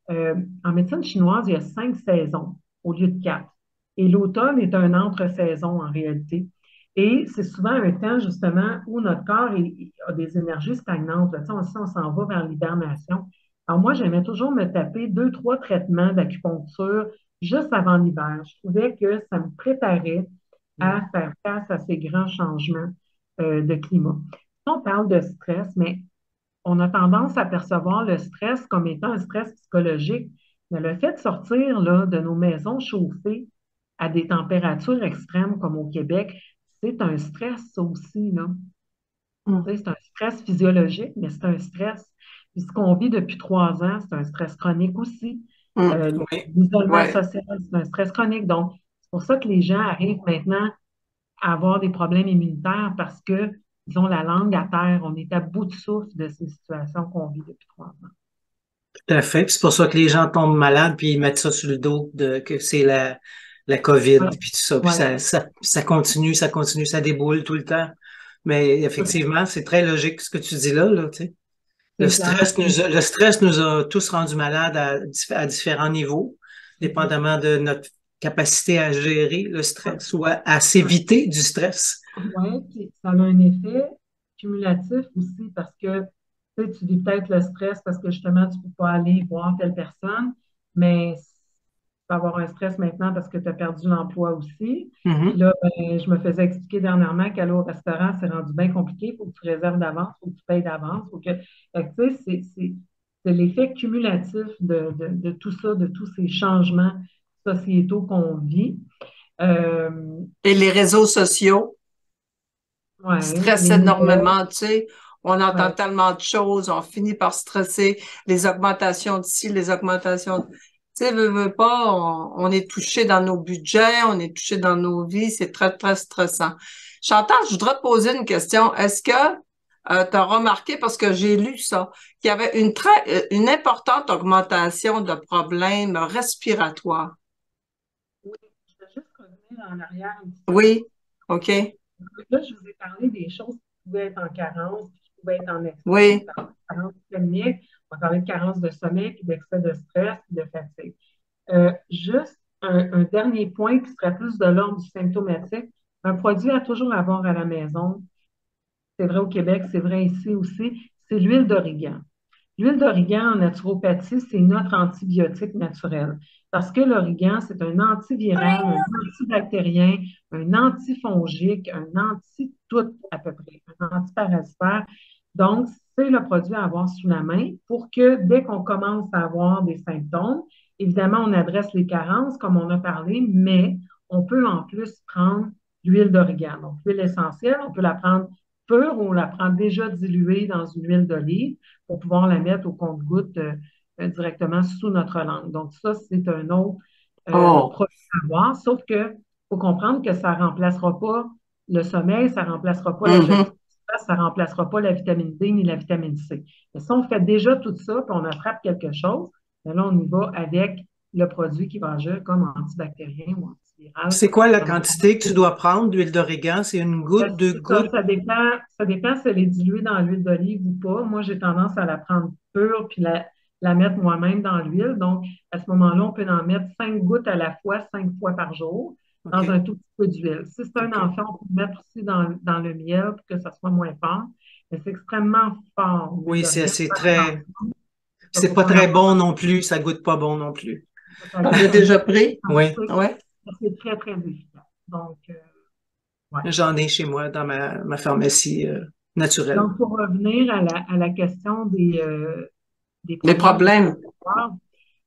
[SPEAKER 3] En médecine chinoise, il y a 5 saisons au lieu de 4. Et l'automne est un entre-saison en réalité. Et c'est souvent un temps, justement, où notre corps a des énergies stagnantes. Là, tu sais, on s'en va vers l'hibernation. Alors, moi, j'aimais toujours me taper 2, 3 traitements d'acupuncture juste avant l'hiver. Je trouvais que ça me préparait à faire face à ces grands changements de climat. On parle de stress, mais on a tendance à percevoir le stress comme étant un stress psychologique. Mais le fait de sortir là, de nos maisons chauffées à des températures extrêmes comme au Québec, c'est un stress, ça aussi, là. C'est un stress physiologique, mais c'est un stress. Puis ce qu'on vit depuis 3 ans, c'est un stress chronique aussi.
[SPEAKER 1] Oui,
[SPEAKER 3] L'isolement
[SPEAKER 1] oui.
[SPEAKER 3] social, c'est un stress chronique. Donc, c'est pour ça que les gens arrivent maintenant à avoir des problèmes immunitaires parce que ils ont la langue à terre. On est à bout de souffle de ces situations qu'on vit depuis 3 ans.
[SPEAKER 2] tout à fait. Puis c'est pour ça que les gens tombent malades, puis ils mettent ça sur le dos de que c'est la COVID,
[SPEAKER 3] Ouais,
[SPEAKER 2] puis tout ça. Puis
[SPEAKER 3] ouais,
[SPEAKER 2] ça continue, ça continue, ça déboule tout le temps. Mais effectivement, c'est très logique ce que tu dis là, tu sais.
[SPEAKER 3] c'est clair.
[SPEAKER 2] Le stress nous a tous rendus malades à différents niveaux, dépendamment de notre capacité à gérer le stress ou à s'éviter du stress.
[SPEAKER 3] Oui, puis ça a un effet cumulatif aussi parce que tu sais, tu vis peut-être le stress parce que justement, tu ne peux pas aller voir telle personne, mais tu peux avoir un stress maintenant parce que tu as perdu l'emploi aussi. Puis
[SPEAKER 2] Mhm.
[SPEAKER 3] là, ben, je me faisais expliquer dernièrement qu'aller au restaurant, c'est rendu bien compliqué. Il faut que tu réserves d'avance, il faut que tu payes d'avance. Fait que, tu sais, c'est l'effet cumulatif de tout ça, de tous ces changements sociétaux qu'on vit. Euh,
[SPEAKER 1] Et les réseaux sociaux
[SPEAKER 3] ouais,
[SPEAKER 1] stressent
[SPEAKER 3] les nouvelles.
[SPEAKER 1] énormément, tu sais. On entend
[SPEAKER 3] Ouais.
[SPEAKER 1] tellement de choses, on finit par stresser, les augmentations d'ici, les augmentations. Tu sais, veux pas, on est touché dans nos budgets, on est touché dans nos vies, c'est très, très stressant. Chantal, je voudrais te poser une question. Est-ce que tu as remarqué, parce que j'ai lu ça, qu'il y avait une importante augmentation de problèmes respiratoires?
[SPEAKER 3] Oui, je vais juste revenir en arrière un petit peu.
[SPEAKER 1] Oui, OK,
[SPEAKER 3] Là, je vous ai parlé des choses qui pouvaient être en carence, qui pouvaient être en excès. J'ai
[SPEAKER 1] oui,
[SPEAKER 3] parlé de carence vitaminique, on va parler de carence de sommeil, puis d'excès de stress, puis de fatigue. Juste un dernier point qui serait plus de l'ordre du symptomatique. Un produit à toujours avoir à la maison, c'est vrai au Québec, c'est vrai ici aussi, c'est l'huile d'origan. L'huile d'origan en naturopathie, c'est notre antibiotique naturel. Parce que l'origan, c'est un antiviral, un antibactérien, un antifongique, un anti-tout à peu près, un antiparasitaire. Donc, c'est le produit à avoir sous la main pour que dès qu'on commence à avoir des symptômes, évidemment, on adresse les carences, comme on a parlé, mais on peut en plus prendre l'huile d'origan. Donc, l'huile essentielle, on peut la prendre pure ou on la prend déjà diluée dans une huile d'olive pour pouvoir la mettre au compte-gouttes directement sous notre langue. Donc, ça, c'est un autre
[SPEAKER 1] oh,
[SPEAKER 3] produit à avoir, sauf que faut comprendre que ça ne remplacera pas le sommeil, ça ne remplacera pas la gestion
[SPEAKER 1] mhm.
[SPEAKER 3] du stress, ça ne remplacera pas la vitamine D ni la vitamine C. Mais si on fait déjà tout ça, puis on attrape quelque chose, bien là, on y va avec le produit qui va agir comme antibactérien ou antivirale.
[SPEAKER 2] C'est quoi la quantité que tu dois prendre d'huile d'origan? C'est une goutte, deux gouttes?
[SPEAKER 3] Ça dépend si elle est diluée dans l'huile d'olive ou pas. Moi, j'ai tendance à la prendre pure puis la mettre moi-même dans l'huile. Donc, à ce moment-là, on peut en mettre 5 gouttes à la fois, 5 fois par jour, dans un tout petit peu d'huile. Si c'est un enfant, on peut le mettre aussi dans le miel pour que ça soit moins fort. Mais c'est extrêmement fort.
[SPEAKER 2] Oui,
[SPEAKER 3] Ça,
[SPEAKER 2] c'est
[SPEAKER 3] faut
[SPEAKER 2] pas
[SPEAKER 3] faire
[SPEAKER 2] très bon non plus. Ça goûte pas bon non plus.
[SPEAKER 1] T'en as déjà pris?
[SPEAKER 2] Oui,
[SPEAKER 1] Ouais.
[SPEAKER 3] C'est très, très efficace. Donc, ouais.
[SPEAKER 2] j'en ai chez moi dans ma pharmacie naturelle.
[SPEAKER 3] Donc, pour revenir à la question des
[SPEAKER 1] Les problèmes.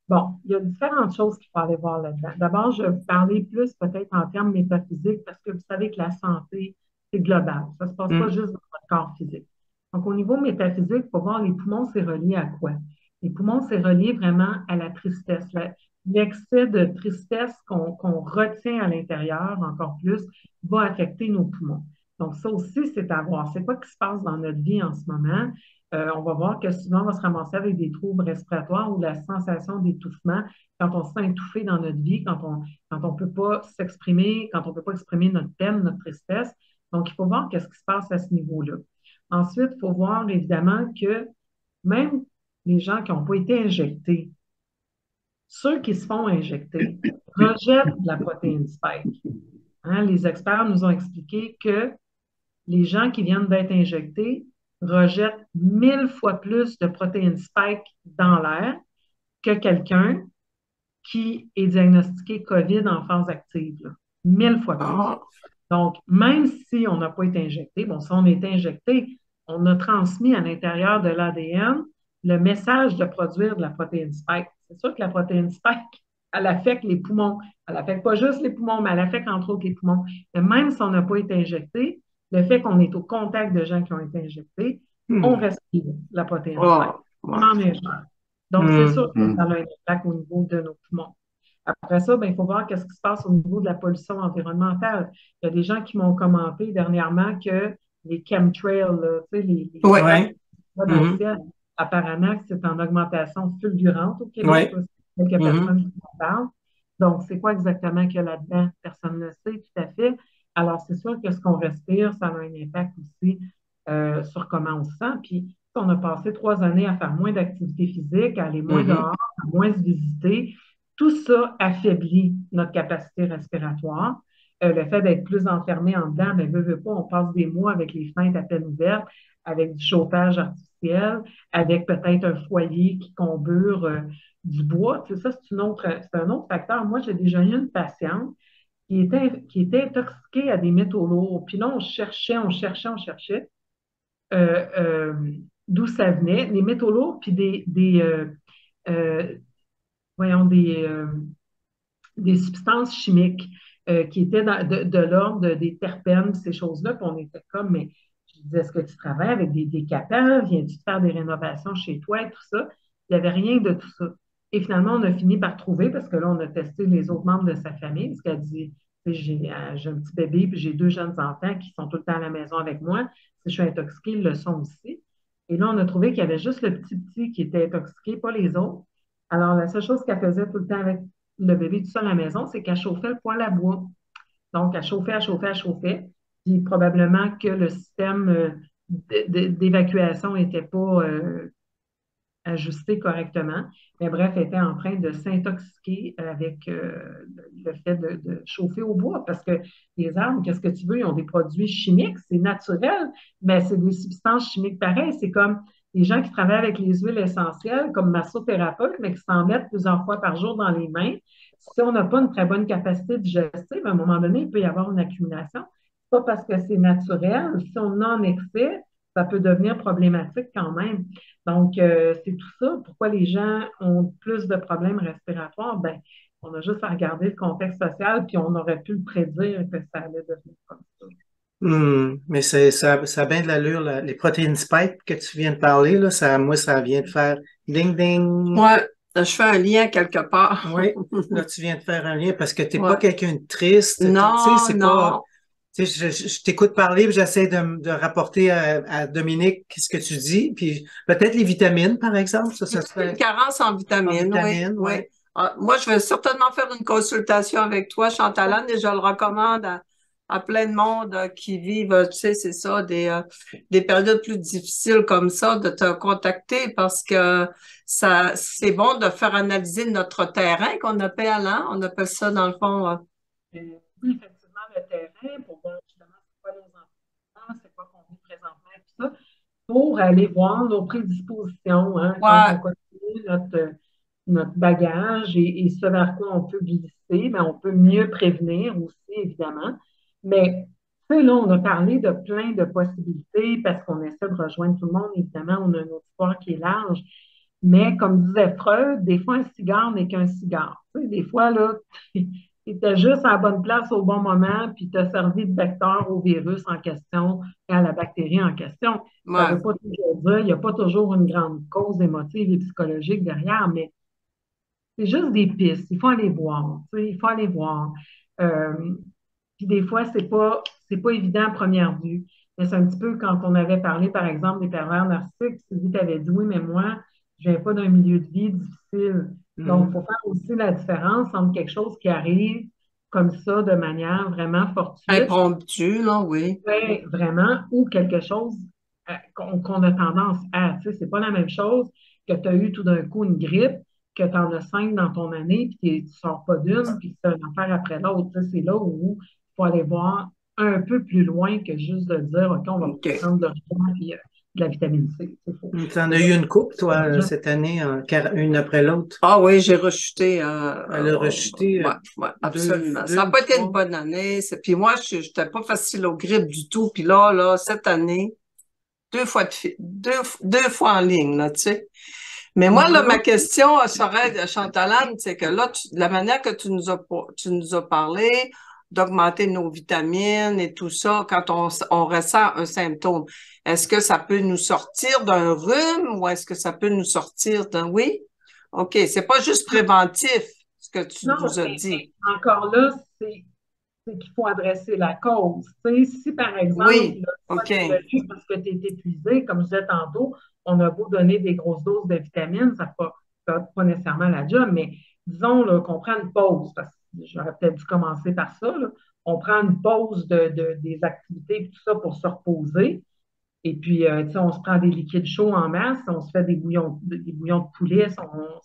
[SPEAKER 3] Bon, il y a différentes choses qu'il faut aller voir là-dedans. D'abord, je vais vous parler plus peut-être en termes métaphysiques parce que vous savez que la santé, c'est global. Ça ne se passe pas juste dans votre corps physique. Donc, au niveau métaphysique, il faut voir les poumons, c'est relié à quoi? Les poumons, c'est relié vraiment à la tristesse. L'excès de tristesse qu'on retient à l'intérieur encore plus va affecter nos poumons. Donc, ça aussi, c'est à voir. C'est quoi qui se passe dans notre vie en ce moment? On va voir que souvent, on va se ramasser avec des troubles respiratoires ou la sensation d'étouffement quand on se sent étouffé dans notre vie, quand on peut pas s'exprimer, quand on peut pas exprimer notre peine, notre tristesse. Donc, il faut voir qu'est-ce qui se passe à ce niveau-là. Ensuite, il faut voir évidemment que même les gens qui n'ont pas été injectés, ceux qui se font injecter rejettent la protéine spike. Hein, les experts nous ont expliqué que les gens qui viennent d'être injectés rejettent 1000 fois plus de protéines spike dans l'air que quelqu'un qui est diagnostiqué COVID en phase active. Là. 1000 fois plus.
[SPEAKER 1] Ah.
[SPEAKER 3] Donc, même si on n'a pas été injecté, bon, si on est injecté, on a transmis à l'intérieur de l'ADN le message de produire de la protéine spike. C'est sûr que la protéine spike, elle affecte les poumons. Elle affecte pas juste les poumons, mais elle affecte entre autres les poumons. Mais même si on n'a pas été injecté, le fait qu'on est au contact de gens qui ont été injectés, on respire la protéine spike. On en ingère. Donc, c'est sûr que ça a un impact au niveau de nos poumons. Après ça, ben, il faut voir qu'est-ce qui se passe au niveau de la pollution environnementale. Il y a des gens qui m'ont commenté dernièrement que les chemtrails, là, tu sais, les dans le ciel, apparemment que c'est en augmentation fulgurante au Québec. Quelques personnes qui en parlent. Donc, c'est quoi exactement qu'il y a là-dedans? Personne ne le sait tout à fait. Alors, c'est sûr que ce qu'on respire, ça a un impact aussi sur comment on se sent. Puis, on a passé 3 années à faire moins d'activité physique, à aller moins dehors, à moins se visiter. Tout ça affaiblit notre capacité respiratoire. Le fait d'être plus enfermé en dedans, ben, veut pas, on passe des mois avec les fenêtres à peine ouvertes, avec du chauffage artificiel, avec peut-être un foyer qui combure du bois. Tu sais, ça, c'est un autre facteur. Moi, j'ai déjà eu une patiente qui était intoxiquée à des métaux lourds. Puis là, on cherchait d'où ça venait, les métaux lourds, puis voyons, des substances chimiques qui étaient de l'ordre des terpènes, ces choses-là. Puis on était comme, mais je disais, est-ce que tu travailles avec des capables? Viens-tu de faire des rénovations chez toi et tout ça? Il n'y avait rien de tout ça. Et finalement, on a fini par trouver, parce que là, on a testé les autres membres de sa famille, parce qu'elle dit, j'ai un petit bébé, puis j'ai 2 jeunes enfants qui sont tout le temps à la maison avec moi. Si je suis intoxiquée, ils le sont aussi. Et là, on a trouvé qu'il y avait juste le petit qui était intoxiqué, pas les autres. Alors, la seule chose qu'elle faisait tout le temps avec le bébé tout seul à la maison, c'est qu'elle chauffait le poêle à bois. Donc, elle chauffait, elle chauffait, elle chauffait. Puis probablement que le système d'évacuation n'était pas ajusté correctement. Mais bref, elle était en train de s'intoxiquer avec le fait de chauffer au bois. Parce que les arbres, qu'est-ce que tu veux? Ils ont des produits chimiques, c'est naturel, mais c'est des substances chimiques pareilles. C'est comme les gens qui travaillent avec les huiles essentielles, comme massothérapeute, mais qui s'en mettent plusieurs fois par jour dans les mains. Si on n'a pas une très bonne capacité digestive, à un moment donné, il peut y avoir une accumulation. Pas parce que c'est naturel. Si on en excès, ça peut devenir problématique quand même. Donc, c'est tout ça. Pourquoi les gens ont plus de problèmes respiratoires? Ben, on a juste à regarder le contexte social, puis on aurait pu le prédire que ça allait devenir comme ça.
[SPEAKER 2] Mais ça a bien de l'allure, les protéines spike que tu viens de parler, là, moi, ça vient de faire ding ding.
[SPEAKER 1] Ouais, je fais un lien quelque part.
[SPEAKER 2] Oui, là, tu viens de faire un lien parce que tu n'es pas quelqu'un de triste.
[SPEAKER 1] Non,
[SPEAKER 2] c'est
[SPEAKER 1] non.
[SPEAKER 2] Pas, je t'écoute parler, puis j'essaie de rapporter à Dominique ce que tu dis, puis peut-être les vitamines, par exemple. Ça
[SPEAKER 1] Une carence en vitamines, oui. Moi, je vais certainement faire une consultation avec toi, Chantalane, et je le recommande à plein de monde qui vivent, tu sais, c'est ça, des périodes plus difficiles comme ça, de te contacter parce que ça, c'est bon de faire analyser notre terrain qu'on appelle, hein? On appelle ça dans le fond.
[SPEAKER 3] Oui, effectivement, le terrain, pour voir justement c'est quoi nos enfants, c'est quoi qu'on vit présentement, et tout ça, pour aller voir nos prédispositions, hein, quand on
[SPEAKER 1] Ouais,
[SPEAKER 3] continue notre bagage et ce vers quoi on peut glisser, mais on peut mieux prévenir aussi, évidemment. Mais, tu sais, là, on a parlé de plein de possibilités parce qu'on essaie de rejoindre tout le monde. Évidemment, on a une auditoire qui est large. Mais comme disait Freud, des fois, un cigare n'est qu'un cigare. Tu sais, des fois, là, tu étais juste à la bonne place au bon moment, puis tu as servi de vecteur au virus en question et à la bactérie en question. Ça ne
[SPEAKER 1] ouais.
[SPEAKER 3] veut pas toujours dire, il n'y a pas toujours une grande cause émotive et psychologique derrière, mais c'est juste des pistes. Il faut aller voir. Tu sais, il faut aller voir. Euh, Puis des fois, c'est pas évident à première vue. Mais c'est un petit peu quand on avait parlé, par exemple, des pervers narcissiques, Sylvie t'avais dit, oui, mais moi, je viens pas d'un milieu de vie difficile. Donc, il faut
[SPEAKER 2] Mhm.
[SPEAKER 3] faire aussi la différence entre quelque chose qui arrive comme ça, de manière vraiment fortuite,
[SPEAKER 1] Impromptu, là, oui.
[SPEAKER 3] ouais, vraiment, ou quelque chose qu'on a tendance à. Tu sais, c'est pas la même chose que tu as eu tout d'un coup une grippe, que tu en as 5 dans ton année, puis tu sors pas d'une, puis c'est une affaire après l'autre. Tu sais, c'est là où il faut aller voir un peu plus loin que juste de dire, OK, on va
[SPEAKER 1] OK.
[SPEAKER 3] prendre de l'original puis de la vitamine C.
[SPEAKER 2] Tu en
[SPEAKER 3] C'est
[SPEAKER 2] as
[SPEAKER 3] là
[SPEAKER 2] eu une coupe,
[SPEAKER 3] que
[SPEAKER 2] toi, cette année, une après l'autre.
[SPEAKER 1] Ah oui, j'ai rechuté.
[SPEAKER 2] Elle a rechuté
[SPEAKER 1] Ouais, ouais, absolument. Ça
[SPEAKER 2] deux
[SPEAKER 1] n'a
[SPEAKER 2] ou
[SPEAKER 1] pas été une
[SPEAKER 2] trois.
[SPEAKER 1] bonne année. Puis moi, je n'étais pas facile aux grippes du tout. Puis là, cette année, deux fois en ligne, là, tu sais. Mais moi, là, ma
[SPEAKER 3] Mhm.
[SPEAKER 1] question serait, Chantalane, c'est que là, la manière que tu nous as parlé d'augmenter nos vitamines et tout ça, quand on ressent un symptôme, est-ce que ça peut nous sortir d'un rhume ou est-ce que ça peut nous sortir d'un... Oui? OK, c'est pas juste préventif, ce que tu
[SPEAKER 3] Non,
[SPEAKER 1] nous as
[SPEAKER 3] mais
[SPEAKER 1] dit.
[SPEAKER 3] encore là, c'est qu'il faut adresser la cause. Tu sais, si par exemple,
[SPEAKER 1] Oui,
[SPEAKER 3] là, toi,
[SPEAKER 1] OK.
[SPEAKER 3] tu l'as eu parce que tu es épuisé, comme je disais tantôt, on a beau donner des grosses doses de vitamines, ça ne fait pas nécessairement la job, mais disons qu'on prend une pause, parce que j'aurais peut-être dû commencer par ça, là. On prend une pause des activités et tout ça pour se reposer. Et puis, tu sais, on se prend des liquides chauds en masse, on se fait des bouillons de poulet si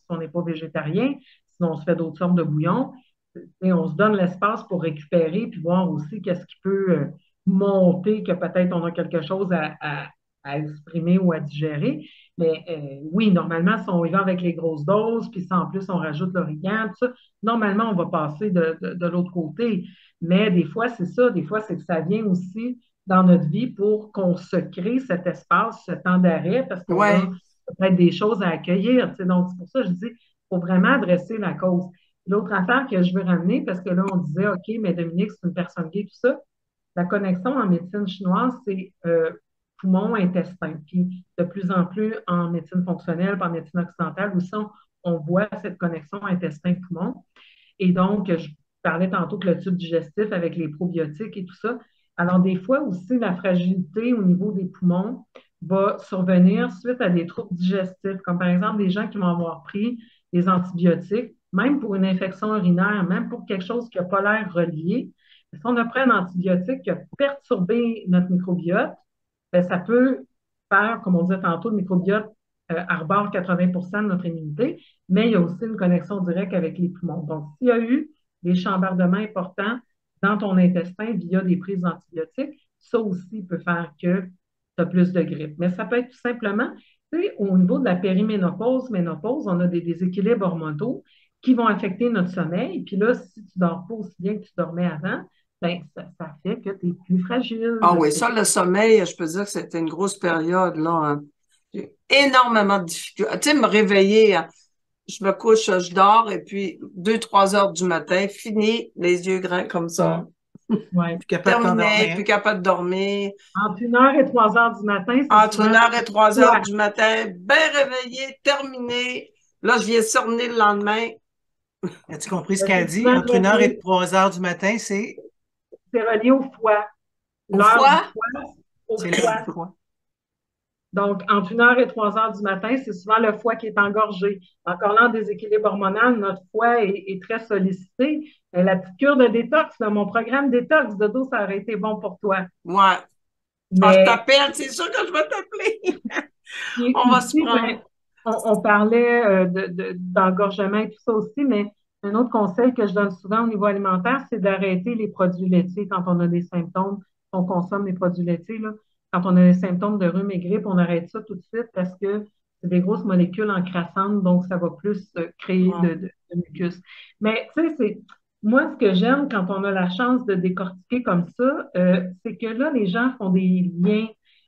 [SPEAKER 3] on n'est pas végétarien, sinon on se fait d'autres sortes de bouillons. Et on se donne l'espace pour récupérer puis voir aussi qu'est-ce qui peut monter, que peut-être on a quelque chose à exprimer ou à digérer. Mais oui, normalement, si on y va avec les grosses doses, puis si en plus on rajoute l'origan, tout ça, normalement, on va passer de l'autre côté. Mais des fois, c'est ça, des fois, c'est que ça vient aussi dans notre vie pour qu'on se crée cet espace, ce temps d'arrêt, parce qu'on a
[SPEAKER 1] Ouais.
[SPEAKER 3] peut-être des choses à accueillir. Tu sais. Donc, c'est pour ça que je dis, il faut vraiment adresser la cause. L'autre affaire que je veux ramener, parce que là, on disait, OK, mais Dominique, c'est une personne gay, tout ça. La connexion en médecine chinoise, c'est poumon-intestin. Puis de plus en plus en médecine fonctionnelle, puis en médecine occidentale aussi, on voit cette connexion intestin-poumon. Et donc, je parlais tantôt que le tube digestif avec les probiotiques et tout ça. Alors, des fois aussi, la fragilité au niveau des poumons va survenir suite à des troubles digestifs, comme par exemple des gens qui vont avoir pris des antibiotiques, même pour une infection urinaire, même pour quelque chose qui n'a pas l'air relié. Si on a pris un antibiotique qui a perturbé notre microbiote, bien, ça peut faire, comme on disait tantôt, le microbiote arbore 80 de notre immunité, mais il y a aussi une connexion directe avec les poumons. Donc, s'il y a eu des chambardements importants dans ton intestin via des prises d'antibiotiques, ça aussi peut faire que tu as plus de grippe. Mais ça peut être tout simplement, tu sais, au niveau de la périménopause, ménopause, on a des déséquilibres hormonaux qui vont affecter notre sommeil. Puis là, si tu ne dors pas aussi bien que tu dormais avant, ben, ça fait que tu es plus fragile.
[SPEAKER 1] Ah oui, ça, le sommeil, je peux dire que c'était une grosse période, là, hein. J'ai énormément de difficultés. Tu sais, me réveiller, hein. Je me couche, je dors, et puis 2, 3 heures du matin, fini, les yeux grands comme ça.
[SPEAKER 3] Ouais.
[SPEAKER 2] Puis capable de
[SPEAKER 1] Terminé,
[SPEAKER 2] t'endormir.
[SPEAKER 1] plus capable de dormir.
[SPEAKER 3] Entre 1 heure et 3 heures du matin, c'est
[SPEAKER 1] Entre
[SPEAKER 3] souvent
[SPEAKER 1] 1 heure et 3 heures
[SPEAKER 3] quoi?
[SPEAKER 1] du matin, bien réveillé, terminé. Là, je viens cerner le lendemain.
[SPEAKER 2] As-tu compris ce
[SPEAKER 3] C'est
[SPEAKER 2] qu'elle dit?
[SPEAKER 3] souvent
[SPEAKER 2] Entre 1 heure et
[SPEAKER 3] relié,
[SPEAKER 2] 3 heures du matin, c'est
[SPEAKER 3] c'est relié au foie.
[SPEAKER 1] Au
[SPEAKER 3] L'heure du
[SPEAKER 1] foie?
[SPEAKER 3] foie, au
[SPEAKER 2] c'est l'heure du
[SPEAKER 3] foie.
[SPEAKER 2] froid.
[SPEAKER 3] Donc, entre 1 heure et 3 heures du matin, c'est souvent le foie qui est engorgé. Encore là, en déséquilibre hormonal, notre foie est très sollicité. La petite cure de détox, là, mon programme détox de dos, ça aurait été bon pour toi.
[SPEAKER 1] Ouais. Ah, je
[SPEAKER 3] Mais
[SPEAKER 1] t'appelle, c'est sûr que je vais t'appeler.
[SPEAKER 3] puis
[SPEAKER 1] On va se
[SPEAKER 3] aussi,
[SPEAKER 1] prendre.
[SPEAKER 3] ben, on parlait d'engorgement et tout ça aussi, mais un autre conseil que je donne souvent au niveau alimentaire, c'est d'arrêter les produits laitiers quand on a des symptômes. On consomme les produits laitiers, là. Quand on a des symptômes de rhume et grippe, on arrête ça tout de suite parce que c'est des grosses molécules encrassantes, donc ça va plus créer
[SPEAKER 1] Ouais.
[SPEAKER 3] de mucus. Mais tu sais, moi, ce que j'aime quand on a la chance de décortiquer comme ça, c'est que là, les gens font des liens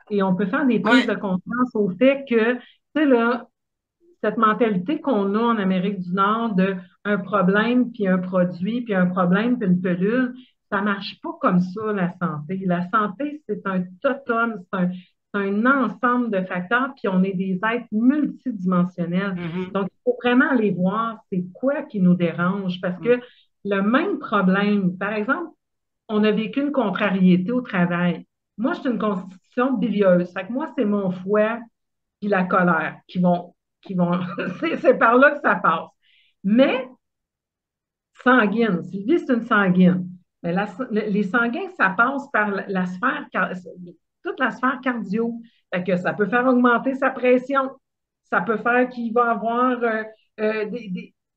[SPEAKER 3] et on peut faire des prises
[SPEAKER 1] Ouais.
[SPEAKER 3] de conscience au fait que, tu sais, là, cette mentalité qu'on a en Amérique du Nord de un problème puis un produit, puis un problème puis une pilule, ça marche pas comme ça, la santé. La santé, c'est un totem, c'est un ensemble de facteurs, puis on est des êtres multidimensionnels.
[SPEAKER 1] Mhm.
[SPEAKER 3] Donc, il faut vraiment aller voir c'est quoi qui nous dérange, parce que le même problème, par exemple, on a vécu une contrariété au travail. Moi, je suis une constitution bilieuse. Fait que moi, c'est mon foie puis la colère qui vont, c'est par là que ça passe. Mais sanguine, Sylvie, c'est une sanguine. Mais les sanguins, ça passe par la sphère, toute la sphère cardio. Fait que ça peut faire augmenter sa pression. Ça peut faire qu'il va avoir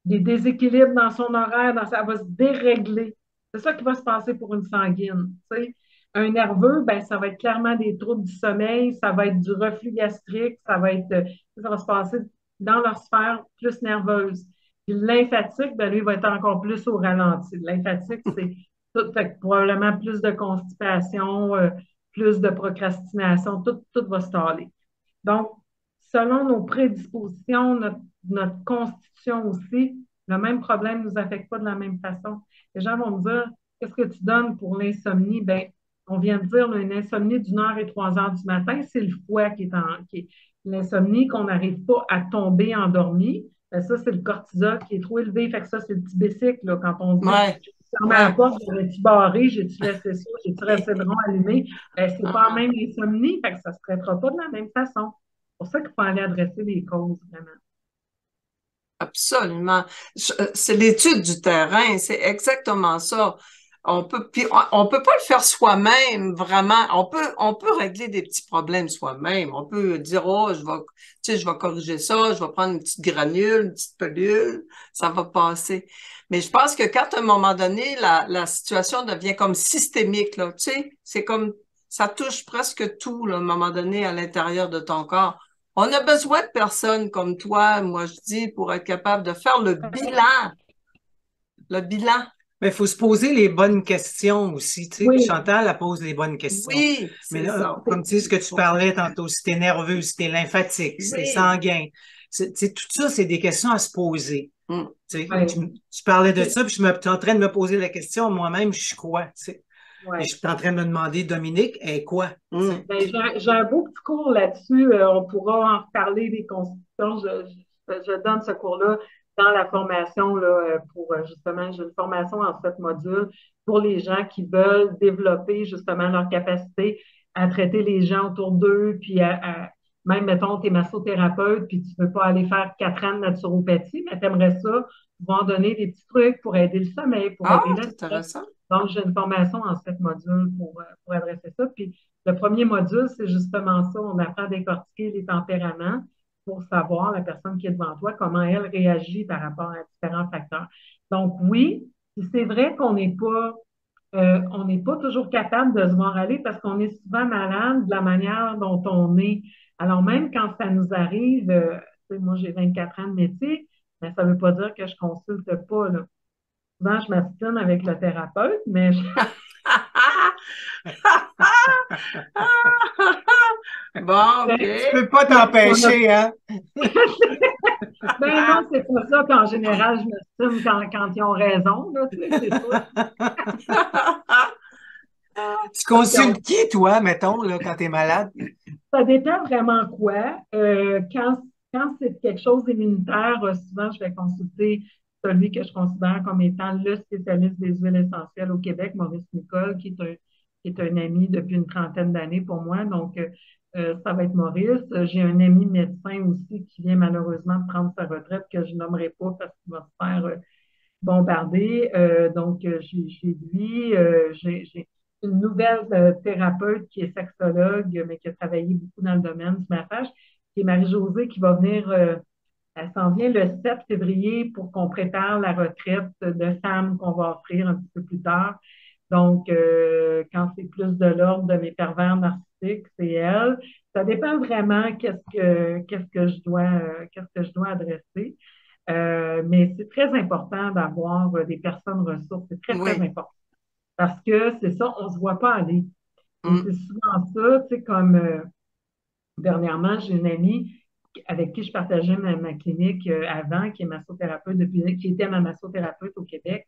[SPEAKER 3] des déséquilibres dans son horaire, ça va se dérégler. C'est ça qui va se passer pour une sanguine. Tu sais. Un nerveux, ben, ça va être clairement des troubles du sommeil, ça va être du reflux gastrique, ça va se passer dans leur sphère plus nerveuse. Puis le lymphatique, ben, lui, va être encore plus au ralenti. Le lymphatique, c'est tout, fait que probablement plus de constipation, plus de procrastination, tout va se taler. Donc, selon nos prédispositions, notre constitution aussi, le même problème ne nous affecte pas de la même façon. Les gens vont me dire, qu'est-ce que tu donnes pour l'insomnie? Ben, on vient de dire, une insomnie d'1 heure et 3 heures du matin, c'est le foie qui est l'insomnie, qu'on n'arrive pas à tomber endormi. Ben, ça, c'est le cortisol qui est trop élevé. Fait que ça, c'est le petit bicycle, là, quand on se dit,
[SPEAKER 1] Ouais.
[SPEAKER 3] j'ai fermé la
[SPEAKER 1] Ouais.
[SPEAKER 3] porte, j'aurais-tu barré, j'ai-tu laissé ça, j'ai-tu resté le rond allumé? Ben, c'est pas la
[SPEAKER 1] Ah,
[SPEAKER 3] même insomnie, fait que ça ne se traitera pas de la même façon. C'est pour ça qu'il faut aller adresser les causes, vraiment.
[SPEAKER 1] absolument. C'est l'étude du terrain, c'est exactement ça. Puis on peut pas le faire soi-même, vraiment. On peut régler des petits problèmes soi-même. On peut dire, oh, tu sais, je vais corriger ça, je vais prendre une petite granule, une petite pelule, ça va passer. Mais je pense que quand à un moment donné, la situation devient comme systémique, là, tu sais, c'est comme, ça touche presque tout, là, à un moment donné, à l'intérieur de ton corps. On a besoin de personnes comme toi, moi je dis, pour être capable de faire le bilan. Le bilan.
[SPEAKER 2] Mais il faut se poser les bonnes questions aussi, tu sais. Puis
[SPEAKER 3] Oui,
[SPEAKER 2] Chantal, elle pose les bonnes questions.
[SPEAKER 1] Oui,
[SPEAKER 2] Mais
[SPEAKER 1] c'est
[SPEAKER 2] là,
[SPEAKER 1] ça.
[SPEAKER 2] comme tu sais, ce que tu parlais tantôt, si t'es nerveux, si t'es lymphatique, si t'es
[SPEAKER 1] Oui.
[SPEAKER 2] sanguin, tu sais, tout ça, c'est des questions à se poser.
[SPEAKER 1] Mm.
[SPEAKER 2] Tu sais,
[SPEAKER 3] oui,
[SPEAKER 2] tu parlais de ça, puis je suis en train de me poser la question, moi-même, je suis quoi, tu sais. Et je
[SPEAKER 3] oui.
[SPEAKER 2] suis en train de me demander, Dominique, est quoi, tu
[SPEAKER 1] Mm.
[SPEAKER 2] sais.
[SPEAKER 3] Ben, j'ai un beau petit cours là-dessus. On pourra en reparler des constitutions. Je donne ce cours-là dans la formation là, pour justement, j'ai une formation en 7 modules pour les gens qui veulent développer justement leur capacité à traiter les gens autour d'eux, puis même, mettons, tu es massothérapeute, puis tu ne veux pas aller faire 4 ans de naturopathie, mais tu aimerais ça, pouvoir donner des petits trucs pour aider le sommeil, pour
[SPEAKER 1] Ah,
[SPEAKER 3] aider le
[SPEAKER 1] c'est
[SPEAKER 3] stress.
[SPEAKER 1] intéressant.
[SPEAKER 3] Donc, j'ai une formation en 7 modules pour adresser ça. Puis, le premier module, c'est justement ça. On apprend à décortiquer les tempéraments pour savoir la personne qui est devant toi, comment elle réagit par rapport à différents facteurs. Donc, oui, c'est vrai on n'est pas toujours capable de se voir aller parce qu'on est souvent malade de la manière dont on est. Alors, même quand ça nous arrive, moi, j'ai 24 ans de métier, mais ça ne veut pas dire que je ne consulte pas, là. Souvent, je m'astine avec le thérapeute, mais
[SPEAKER 1] Bon, OK.
[SPEAKER 2] Tu peux pas t'empêcher, hein?
[SPEAKER 3] ben non, c'est pas ça qu'en général, je m'estime quand ils ont raison, là, tu sais, c'est sûr.
[SPEAKER 2] Tu
[SPEAKER 3] Parce que
[SPEAKER 2] consultes qui, toi, mettons, là, quand t'es malade?
[SPEAKER 3] ça dépend vraiment quoi. Quand c'est quelque chose d'immunitaire, souvent, je vais consulter celui que je considère comme étant le spécialiste des huiles essentielles au Québec, Maurice Nicole, qui est un ami depuis une trentaine d'années pour moi. Donc, ça va être Maurice. J'ai un ami médecin aussi qui vient malheureusement de prendre sa retraite que je nommerai pas parce qu'il va se faire bombarder. Donc, j'ai lui. J'ai une nouvelle thérapeute qui est sexologue, mais qui a travaillé beaucoup dans le domaine du massage, qui est Marie-Josée, qui va venir. Elle s'en vient le 7 février pour qu'on prépare la retraite de femmes qu'on va offrir un petit peu plus tard. Donc, quand c'est plus de l'ordre de mes pervers narcissiques, c'est elle. Ça dépend vraiment qu'est-ce que je dois adresser. Mais c'est très important d'avoir des personnes ressources. C'est très, très
[SPEAKER 1] Oui.
[SPEAKER 3] important. Parce que c'est ça, on ne se voit pas aller. Et
[SPEAKER 1] Mm.
[SPEAKER 3] c'est souvent ça, tu sais, comme dernièrement, j'ai une amie avec qui je partageais ma clinique avant, qui est massothérapeute qui était ma massothérapeute au Québec.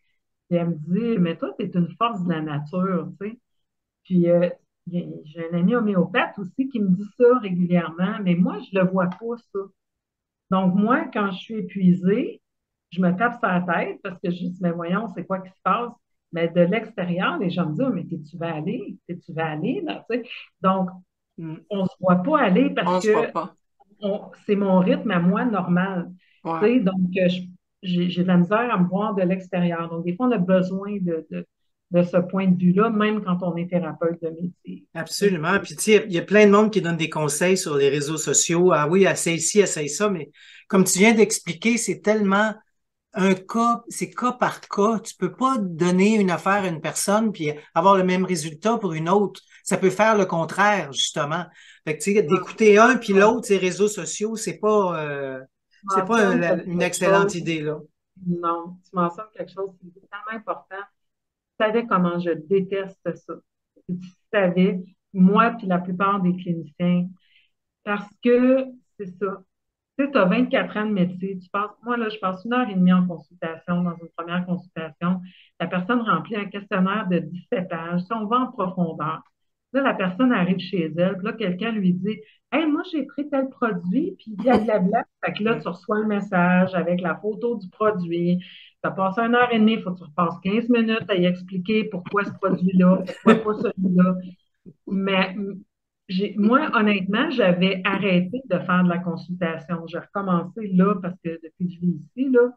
[SPEAKER 3] Et elle me dit, mais toi, tu es une force de la nature, tu sais. Puis j'ai un ami homéopathe aussi qui me dit ça régulièrement, mais moi, je le vois pas, ça. Donc, moi, quand je suis épuisée, je me tape sur la tête parce que je dis, mais voyons, c'est quoi qui se passe? Mais de l'extérieur, les gens me disent, oh, mais tu vas aller? Tu vas aller? Là, tu sais? Donc,
[SPEAKER 1] Mm.
[SPEAKER 3] on ne se voit pas aller parce
[SPEAKER 1] On se
[SPEAKER 3] que
[SPEAKER 1] voit pas.
[SPEAKER 3] c'est mon rythme à moi normal. Tu
[SPEAKER 1] Ouais.
[SPEAKER 3] sais, donc, j'ai de la misère à me voir de l'extérieur. Donc, des fois, on a besoin de ce point de vue-là, même quand on est thérapeute de métier. Tu sais.
[SPEAKER 2] Absolument. Puis, tu sais, il y a plein de monde qui donne des conseils sur les réseaux sociaux. Ah oui, essaye ci, essaye ça. Mais comme tu viens d'expliquer, c'est tellement un cas, c'est cas par cas. Tu peux pas donner une affaire à une personne puis avoir le même résultat pour une autre. Ça peut faire le contraire, justement. Fait que, tu sais,
[SPEAKER 3] Ah,
[SPEAKER 2] d'écouter un puis l'autre, ces réseaux sociaux,
[SPEAKER 3] tu
[SPEAKER 2] c'est pas
[SPEAKER 3] mentionnes
[SPEAKER 2] une
[SPEAKER 3] quelque
[SPEAKER 2] excellente
[SPEAKER 3] chose.
[SPEAKER 2] idée, là.
[SPEAKER 3] Non, tu mentionnes quelque chose qui est tellement important. Tu savais comment je déteste ça. Tu savais, moi puis la plupart des cliniciens, parce que c'est ça. Tu sais, tu as 24 ans de métier, moi là, je passe 1 heure et demie en consultation, dans une première consultation. La personne remplit un questionnaire de 17 pages. Si on va en profondeur, là, la personne arrive chez elle, puis là, quelqu'un lui dit, hey, moi, j'ai pris tel produit, puis blablabla. Fait que là, tu reçois le message avec la photo du produit. Tu as passé 1 heure et demie, il faut que tu repasses 15 minutes à y expliquer pourquoi ce produit-là, pourquoi pas celui-là. Mais moi, honnêtement, j'avais arrêté de faire de la consultation. J'ai recommencé là parce que depuis que je vis ici, là,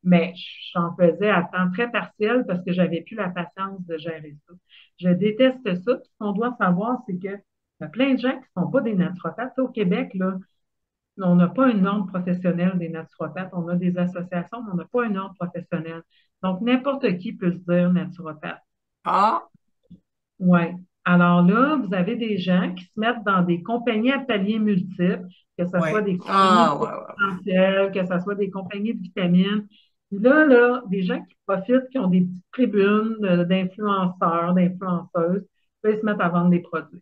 [SPEAKER 3] mais j'en faisais à temps très partiel parce que j'avais plus la patience de gérer ça. Je déteste ça. Puis ce qu'on doit savoir, c'est que y a plein de gens qui ne sont pas des naturopathes. Au Québec, là, on n'a pas une ordre professionnelle des naturopathes. On a des associations, mais on n'a pas une ordre professionnelle. Donc, n'importe qui peut se dire naturopathe.
[SPEAKER 1] Ah,
[SPEAKER 3] Oui. Alors là, vous avez des gens qui se mettent dans des compagnies à paliers multiples, que ce soit
[SPEAKER 2] Ouais.
[SPEAKER 3] des compagnies
[SPEAKER 1] ah,
[SPEAKER 3] de
[SPEAKER 1] ouais, ouais.
[SPEAKER 3] essentiels, que ce soit des compagnies de vitamines. Puis là, des gens qui profitent, qui ont des petites tribunes d'influenceurs, d'influenceuses, puis ils se mettent à vendre des produits.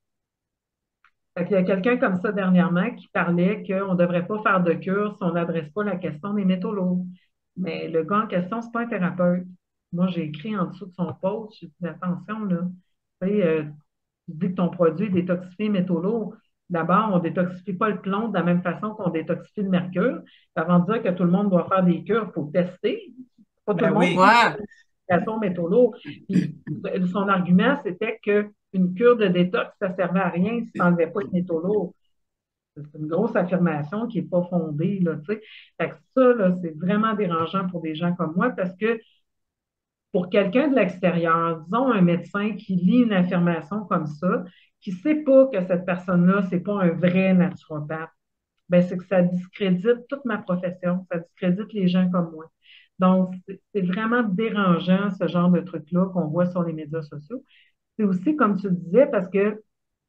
[SPEAKER 3] Fait qu'il y a quelqu'un comme ça dernièrement qui parlait qu'on ne devrait pas faire de cure si on n'adresse pas la question des métaux lourds. Mais le gars en question, c'est pas un thérapeute. Moi, j'ai écrit en dessous de son post, j'ai dit attention, là. Tu sais, tu dis que ton produit est détoxifié métaux lourds. D'abord, on ne détoxifie pas le plomb de la même façon qu'on détoxifie le mercure. Avant de dire que tout le monde doit faire des cures, il faut tester. Pas tout
[SPEAKER 2] Ben
[SPEAKER 3] le monde
[SPEAKER 2] oui.
[SPEAKER 3] qui fait
[SPEAKER 1] Ouais.
[SPEAKER 3] une détoxification métaux lourds. Puis, son argument, c'était qu'une cure de détox, ça ne servait à rien si tu n'enlevais pas de métaux lourds. C'est une grosse affirmation qui n'est pas fondée, là, tu sais. Fait que ça, là, c'est vraiment dérangeant pour des gens comme moi parce que pour quelqu'un de l'extérieur, disons un médecin qui lit une affirmation comme ça, qui ne sait pas que cette personne-là, ce n'est pas un vrai naturopathe, ben c'est que ça discrédite toute ma profession, ça discrédite les gens comme moi. Donc, c'est vraiment dérangeant ce genre de truc-là qu'on voit sur les médias sociaux. C'est aussi, comme tu le disais, parce que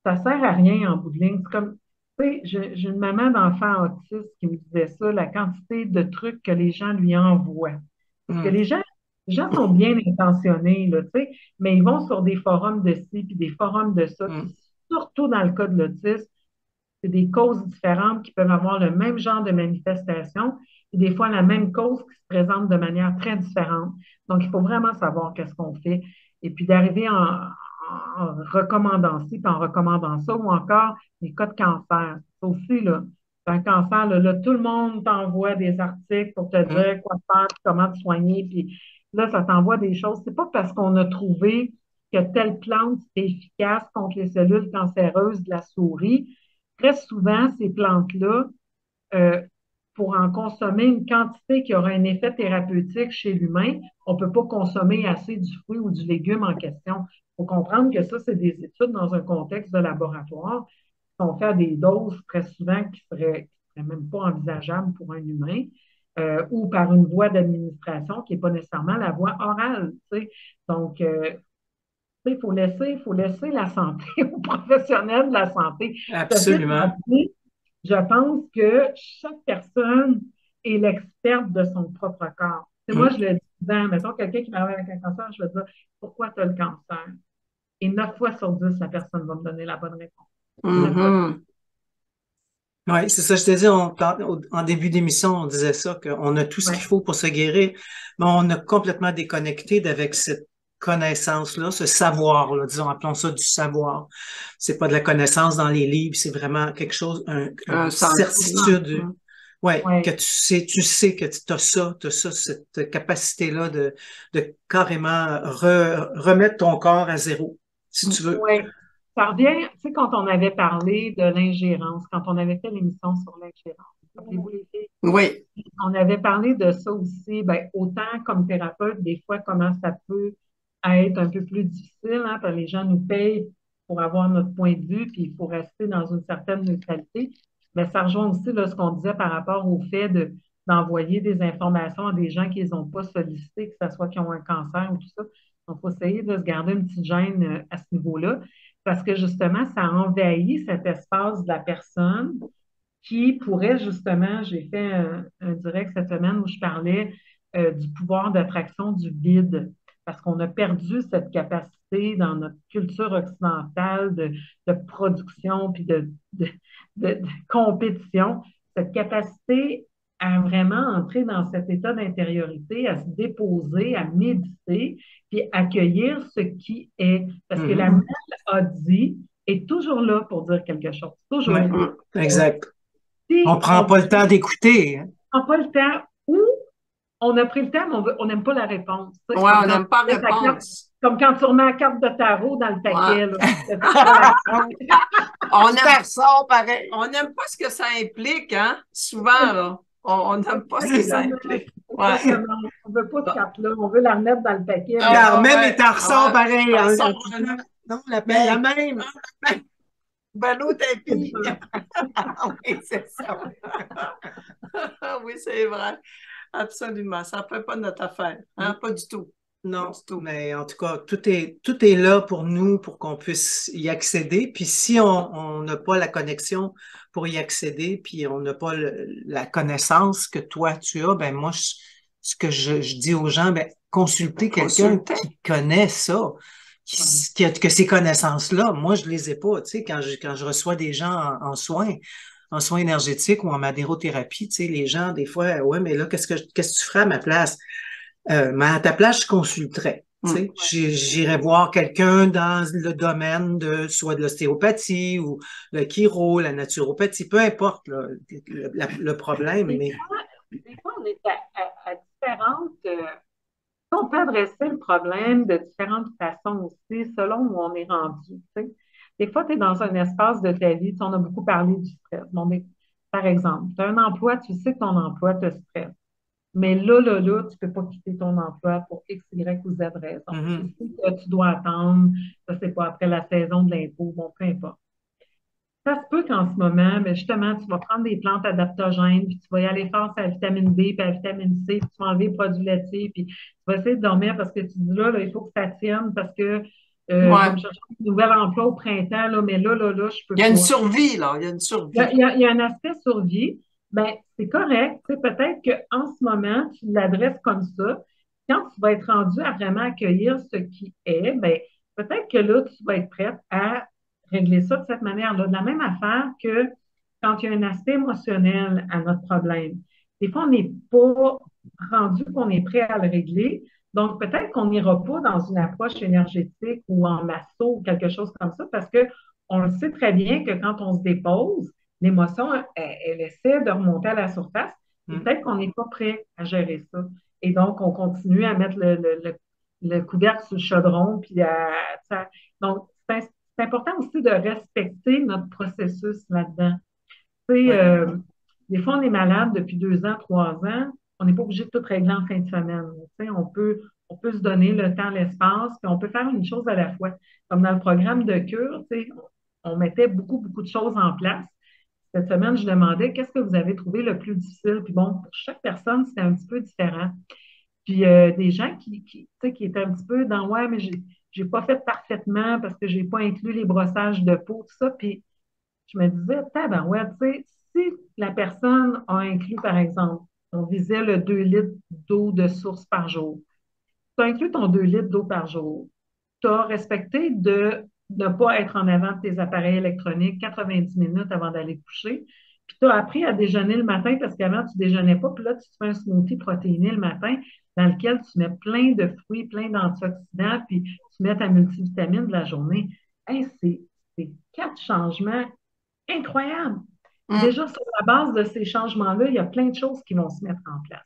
[SPEAKER 3] ça sert à rien en bout de ligne. C'est comme, tu sais, j'ai une maman d'enfant autiste qui me disait ça, la quantité de trucs que les gens lui envoient. Parce que
[SPEAKER 2] Hmm.
[SPEAKER 3] les gens sont bien intentionnés, là, tu sais, mais ils vont sur des forums de ci, puis des forums de ça,
[SPEAKER 2] Hmm.
[SPEAKER 3] puis surtout dans le cas de l'autisme, c'est des causes différentes qui peuvent avoir le même genre de manifestation et des fois la même cause qui se présente de manière très différente. Donc, il faut vraiment savoir qu'est-ce qu'on fait. Et puis d'arriver en recommandant ci, puis en recommandant ça, ou encore les cas de cancer. Ça aussi, là, un cancer, là, tout le monde t'envoie des articles pour te
[SPEAKER 2] Hmm.
[SPEAKER 3] dire quoi faire, puis comment te soigner, puis là, ça t'envoie des choses. C'est pas parce qu'on a trouvé que telle plante est efficace contre les cellules cancéreuses de la souris très souvent, ces plantes-là, euh, pour en consommer une quantité qui aura un effet thérapeutique chez l'humain, on ne peut pas consommer assez du fruit ou du légume en question. Il faut comprendre que ça, c'est des études dans un contexte de laboratoire qui sont faites à des doses très souvent qui seraient même pas envisageables pour un humain, ou par une voie d'administration qui n'est pas nécessairement la voie orale. Tu sais. Donc, il faut laisser la santé aux professionnels de la santé. Ceci étant
[SPEAKER 2] Absolument.
[SPEAKER 3] dit, je pense que chaque personne est l'experte de son propre corps. Moi,
[SPEAKER 2] Mm.
[SPEAKER 3] je le dis souvent, mettons quelqu'un qui m'arrive avec un cancer, je vais dire, pourquoi tu as le cancer? Et 9 fois sur 10, la personne va me donner la bonne réponse. 9 fois.
[SPEAKER 1] Mhm.
[SPEAKER 2] Oui, c'est ça, je te dis, en début d'émission, on disait ça, qu'on a tout ce qu'il
[SPEAKER 3] Ouais,
[SPEAKER 2] faut pour se guérir, mais on a complètement déconnecté d'avec cette connaissance-là, ce savoir-là, disons, appelons ça du savoir. C'est pas de la connaissance dans les livres, c'est vraiment quelque chose,
[SPEAKER 1] Un
[SPEAKER 2] une
[SPEAKER 1] sentiment.
[SPEAKER 2] certitude. Ouais, que
[SPEAKER 3] ouais.
[SPEAKER 2] tu sais que tu as ça, cette capacité-là de carrément remettre ton corps à zéro, si tu veux.
[SPEAKER 3] Oui, ça revient, tu sais, quand on avait parlé de l'ingérence, quand on avait fait l'émission sur l'ingérence, rappelez-vous les filles,
[SPEAKER 1] Oui.
[SPEAKER 3] on avait parlé de ça aussi, ben, autant comme thérapeute, des fois, comment ça peut être un peu plus difficile, hein, parce que les gens nous payent pour avoir notre point de vue, puis il faut rester dans une certaine neutralité. Mais ça rejoint aussi là, ce qu'on disait par rapport au fait d'envoyer des informations à des gens qui les ont pas sollicités, que ce soit qui ont un cancer ou tout ça. Donc, il faut essayer de se garder une petite gêne à ce niveau-là, parce que justement, ça envahit cet espace de la personne qui pourrait justement, j'ai fait un direct cette semaine où je parlais du pouvoir d'attraction du vide, parce qu'on a perdu cette capacité dans notre culture occidentale de production puis de compétition, cette capacité à vraiment entrer dans cet état d'intériorité, à se déposer, à méditer, puis accueillir ce qui est. Parce que la
[SPEAKER 2] Mhm.
[SPEAKER 3] mère a dit est toujours là pour dire quelque chose,
[SPEAKER 2] Ouais,
[SPEAKER 3] toujours.
[SPEAKER 1] Mm.
[SPEAKER 2] exact. On
[SPEAKER 3] Si
[SPEAKER 2] prend
[SPEAKER 3] on
[SPEAKER 2] pas le temps d'écouter, hein.
[SPEAKER 3] prend pas le temps ou on a pris le temps, mais on n'aime pas la réponse. Tu sais,
[SPEAKER 1] Ouais,
[SPEAKER 3] comme
[SPEAKER 1] on
[SPEAKER 3] quand
[SPEAKER 1] n'aime pas
[SPEAKER 3] tu mets ta carte,
[SPEAKER 1] réponse.
[SPEAKER 3] comme quand tu remets la carte de tarot dans le
[SPEAKER 1] Ouais.
[SPEAKER 3] paquet, là, c'est pas la
[SPEAKER 1] On aime, ça ressort pareil. On n'aime pas ce que ça implique, hein? Souvent, là. On n'aime pas ce que ça
[SPEAKER 3] exactement,
[SPEAKER 1] implique. Ouais.
[SPEAKER 3] exactement. On veut pas de carte-là, on veut la remettre dans le paquet, mais
[SPEAKER 1] Ah,
[SPEAKER 2] Carmen
[SPEAKER 1] ouais,
[SPEAKER 2] est en ressort
[SPEAKER 1] ouais.
[SPEAKER 2] pareil,
[SPEAKER 1] Ça
[SPEAKER 2] un
[SPEAKER 1] ressort
[SPEAKER 2] petit peu.
[SPEAKER 1] un
[SPEAKER 2] Non, la
[SPEAKER 1] ben,
[SPEAKER 2] même.
[SPEAKER 1] ben, l'autre
[SPEAKER 3] c'est
[SPEAKER 1] tapis.
[SPEAKER 3] ça.
[SPEAKER 1] Oui, c'est ça. Oui, c'est vrai. Absolument. Ça ne fait pas notre affaire. Hein? Pas du tout. Pas
[SPEAKER 2] Non,
[SPEAKER 1] du tout.
[SPEAKER 2] mais en tout cas, tout est là pour nous, pour qu'on puisse y accéder. Puis si on n'a pas la connexion pour y accéder, puis on n'a pas la connaissance que toi tu as, ben moi, ce que je dis aux gens, ben consultez quelqu'un
[SPEAKER 1] Consulter.
[SPEAKER 2] qui connaît ça, qui a que ces connaissances-là. Moi, je les ai pas. Tu sais, quand je reçois des gens en soins énergétiques ou en madérothérapie, tu sais, les gens, des fois, ouais, mais là, qu'est-ce que tu ferais à ma place? Mais à ta place, je consulterais. Tu
[SPEAKER 1] Mm.
[SPEAKER 2] sais, j'irais voir quelqu'un dans le domaine de soit de l'ostéopathie ou le chiro, la naturopathie, peu importe là, le problème,
[SPEAKER 3] Des
[SPEAKER 2] mais
[SPEAKER 3] fois, des fois, on est à différentes. On peut adresser le problème de différentes façons aussi, selon où on est rendu. Tu sais. Des fois, tu es dans un espace de ta vie, tu sais, on a beaucoup parlé du stress. Bon, mais, par exemple, tu as un emploi, tu sais que ton emploi te stresse. Mais là, tu ne peux pas quitter ton emploi pour X, Y ou Z raison. Tu
[SPEAKER 2] mhm,
[SPEAKER 3] sais que tu dois attendre, je sais pas, après la saison de l'impôt, bon, peu importe. Ça se peut qu'en ce moment, mais justement, tu vas prendre des plantes adaptogènes, puis tu vas y aller fort sur la vitamine D, puis la vitamine C, puis tu vas enlever les produits laitiers, puis tu vas essayer de dormir parce que tu dis là, il faut que ça tienne parce que je vais me
[SPEAKER 1] Ouais.
[SPEAKER 3] chercher un nouvel emploi au printemps, là, mais là, je
[SPEAKER 1] Il
[SPEAKER 3] peux
[SPEAKER 1] y a une
[SPEAKER 3] pas.
[SPEAKER 1] survie, là. Il y a une
[SPEAKER 3] Il y a,
[SPEAKER 1] survie.
[SPEAKER 3] il y a- il y a un aspect survie, ben, c'est correct. Tu sais, peut-être qu'en ce moment, tu l'adresses comme ça. Quand tu vas être rendu à vraiment accueillir ce qui est, ben, peut-être que là, tu vas être prête à régler ça de cette manière-là. De la même affaire que quand il y a un aspect émotionnel à notre problème. Des fois, on n'est pas rendu qu'on est prêt à le régler. Donc, peut-être qu'on n'ira pas dans une approche énergétique ou en masso ou quelque chose comme ça parce que on le sait très bien que quand on se dépose, l'émotion, elle essaie de remonter à la surface, et
[SPEAKER 2] mhm.
[SPEAKER 3] peut-être qu'on n'est pas prêt à gérer ça. Et donc, on continue à mettre le couvercle sur le chaudron, puis donc, c'est important aussi de respecter notre processus là-dedans. Tu sais,
[SPEAKER 2] Ouais.
[SPEAKER 3] des fois, on est malade depuis 2 ans, 3 ans. On n'est pas obligé de tout régler en fin de semaine. Tu sais, on peut se donner le temps, l'espace, puis on peut faire une chose à la fois. Comme dans le programme de cure, tu sais, on mettait beaucoup, beaucoup de choses en place. Cette semaine, je demandais qu'est-ce que vous avez trouvé le plus difficile. Puis bon, pour chaque personne, c'était un petit peu différent. Puis des gens tu sais, qui étaient un petit peu dans ouais, mais j'ai pas fait parfaitement parce que j'ai pas inclus les brossages de peau, tout ça. Puis je me disais, ouais, tu sais, si la personne a inclus, par exemple, on visait le 2 litres d'eau de source par jour, tu as inclus ton 2 litres d'eau par jour, tu as respecté de ne pas être en avant de tes appareils électroniques 90 minutes avant d'aller te coucher, puis tu as appris à déjeuner le matin parce qu'avant, tu ne déjeunais pas, puis là, tu te fais un smoothie protéiné le matin dans lequel tu mets plein de fruits, plein d'antioxydants, puis tu mets ta multivitamine de la journée. Hey, c'est 4 changements incroyable.
[SPEAKER 1] Hum.
[SPEAKER 3] Déjà, sur la base de ces changements-là, il y a plein de choses qui vont se mettre en place.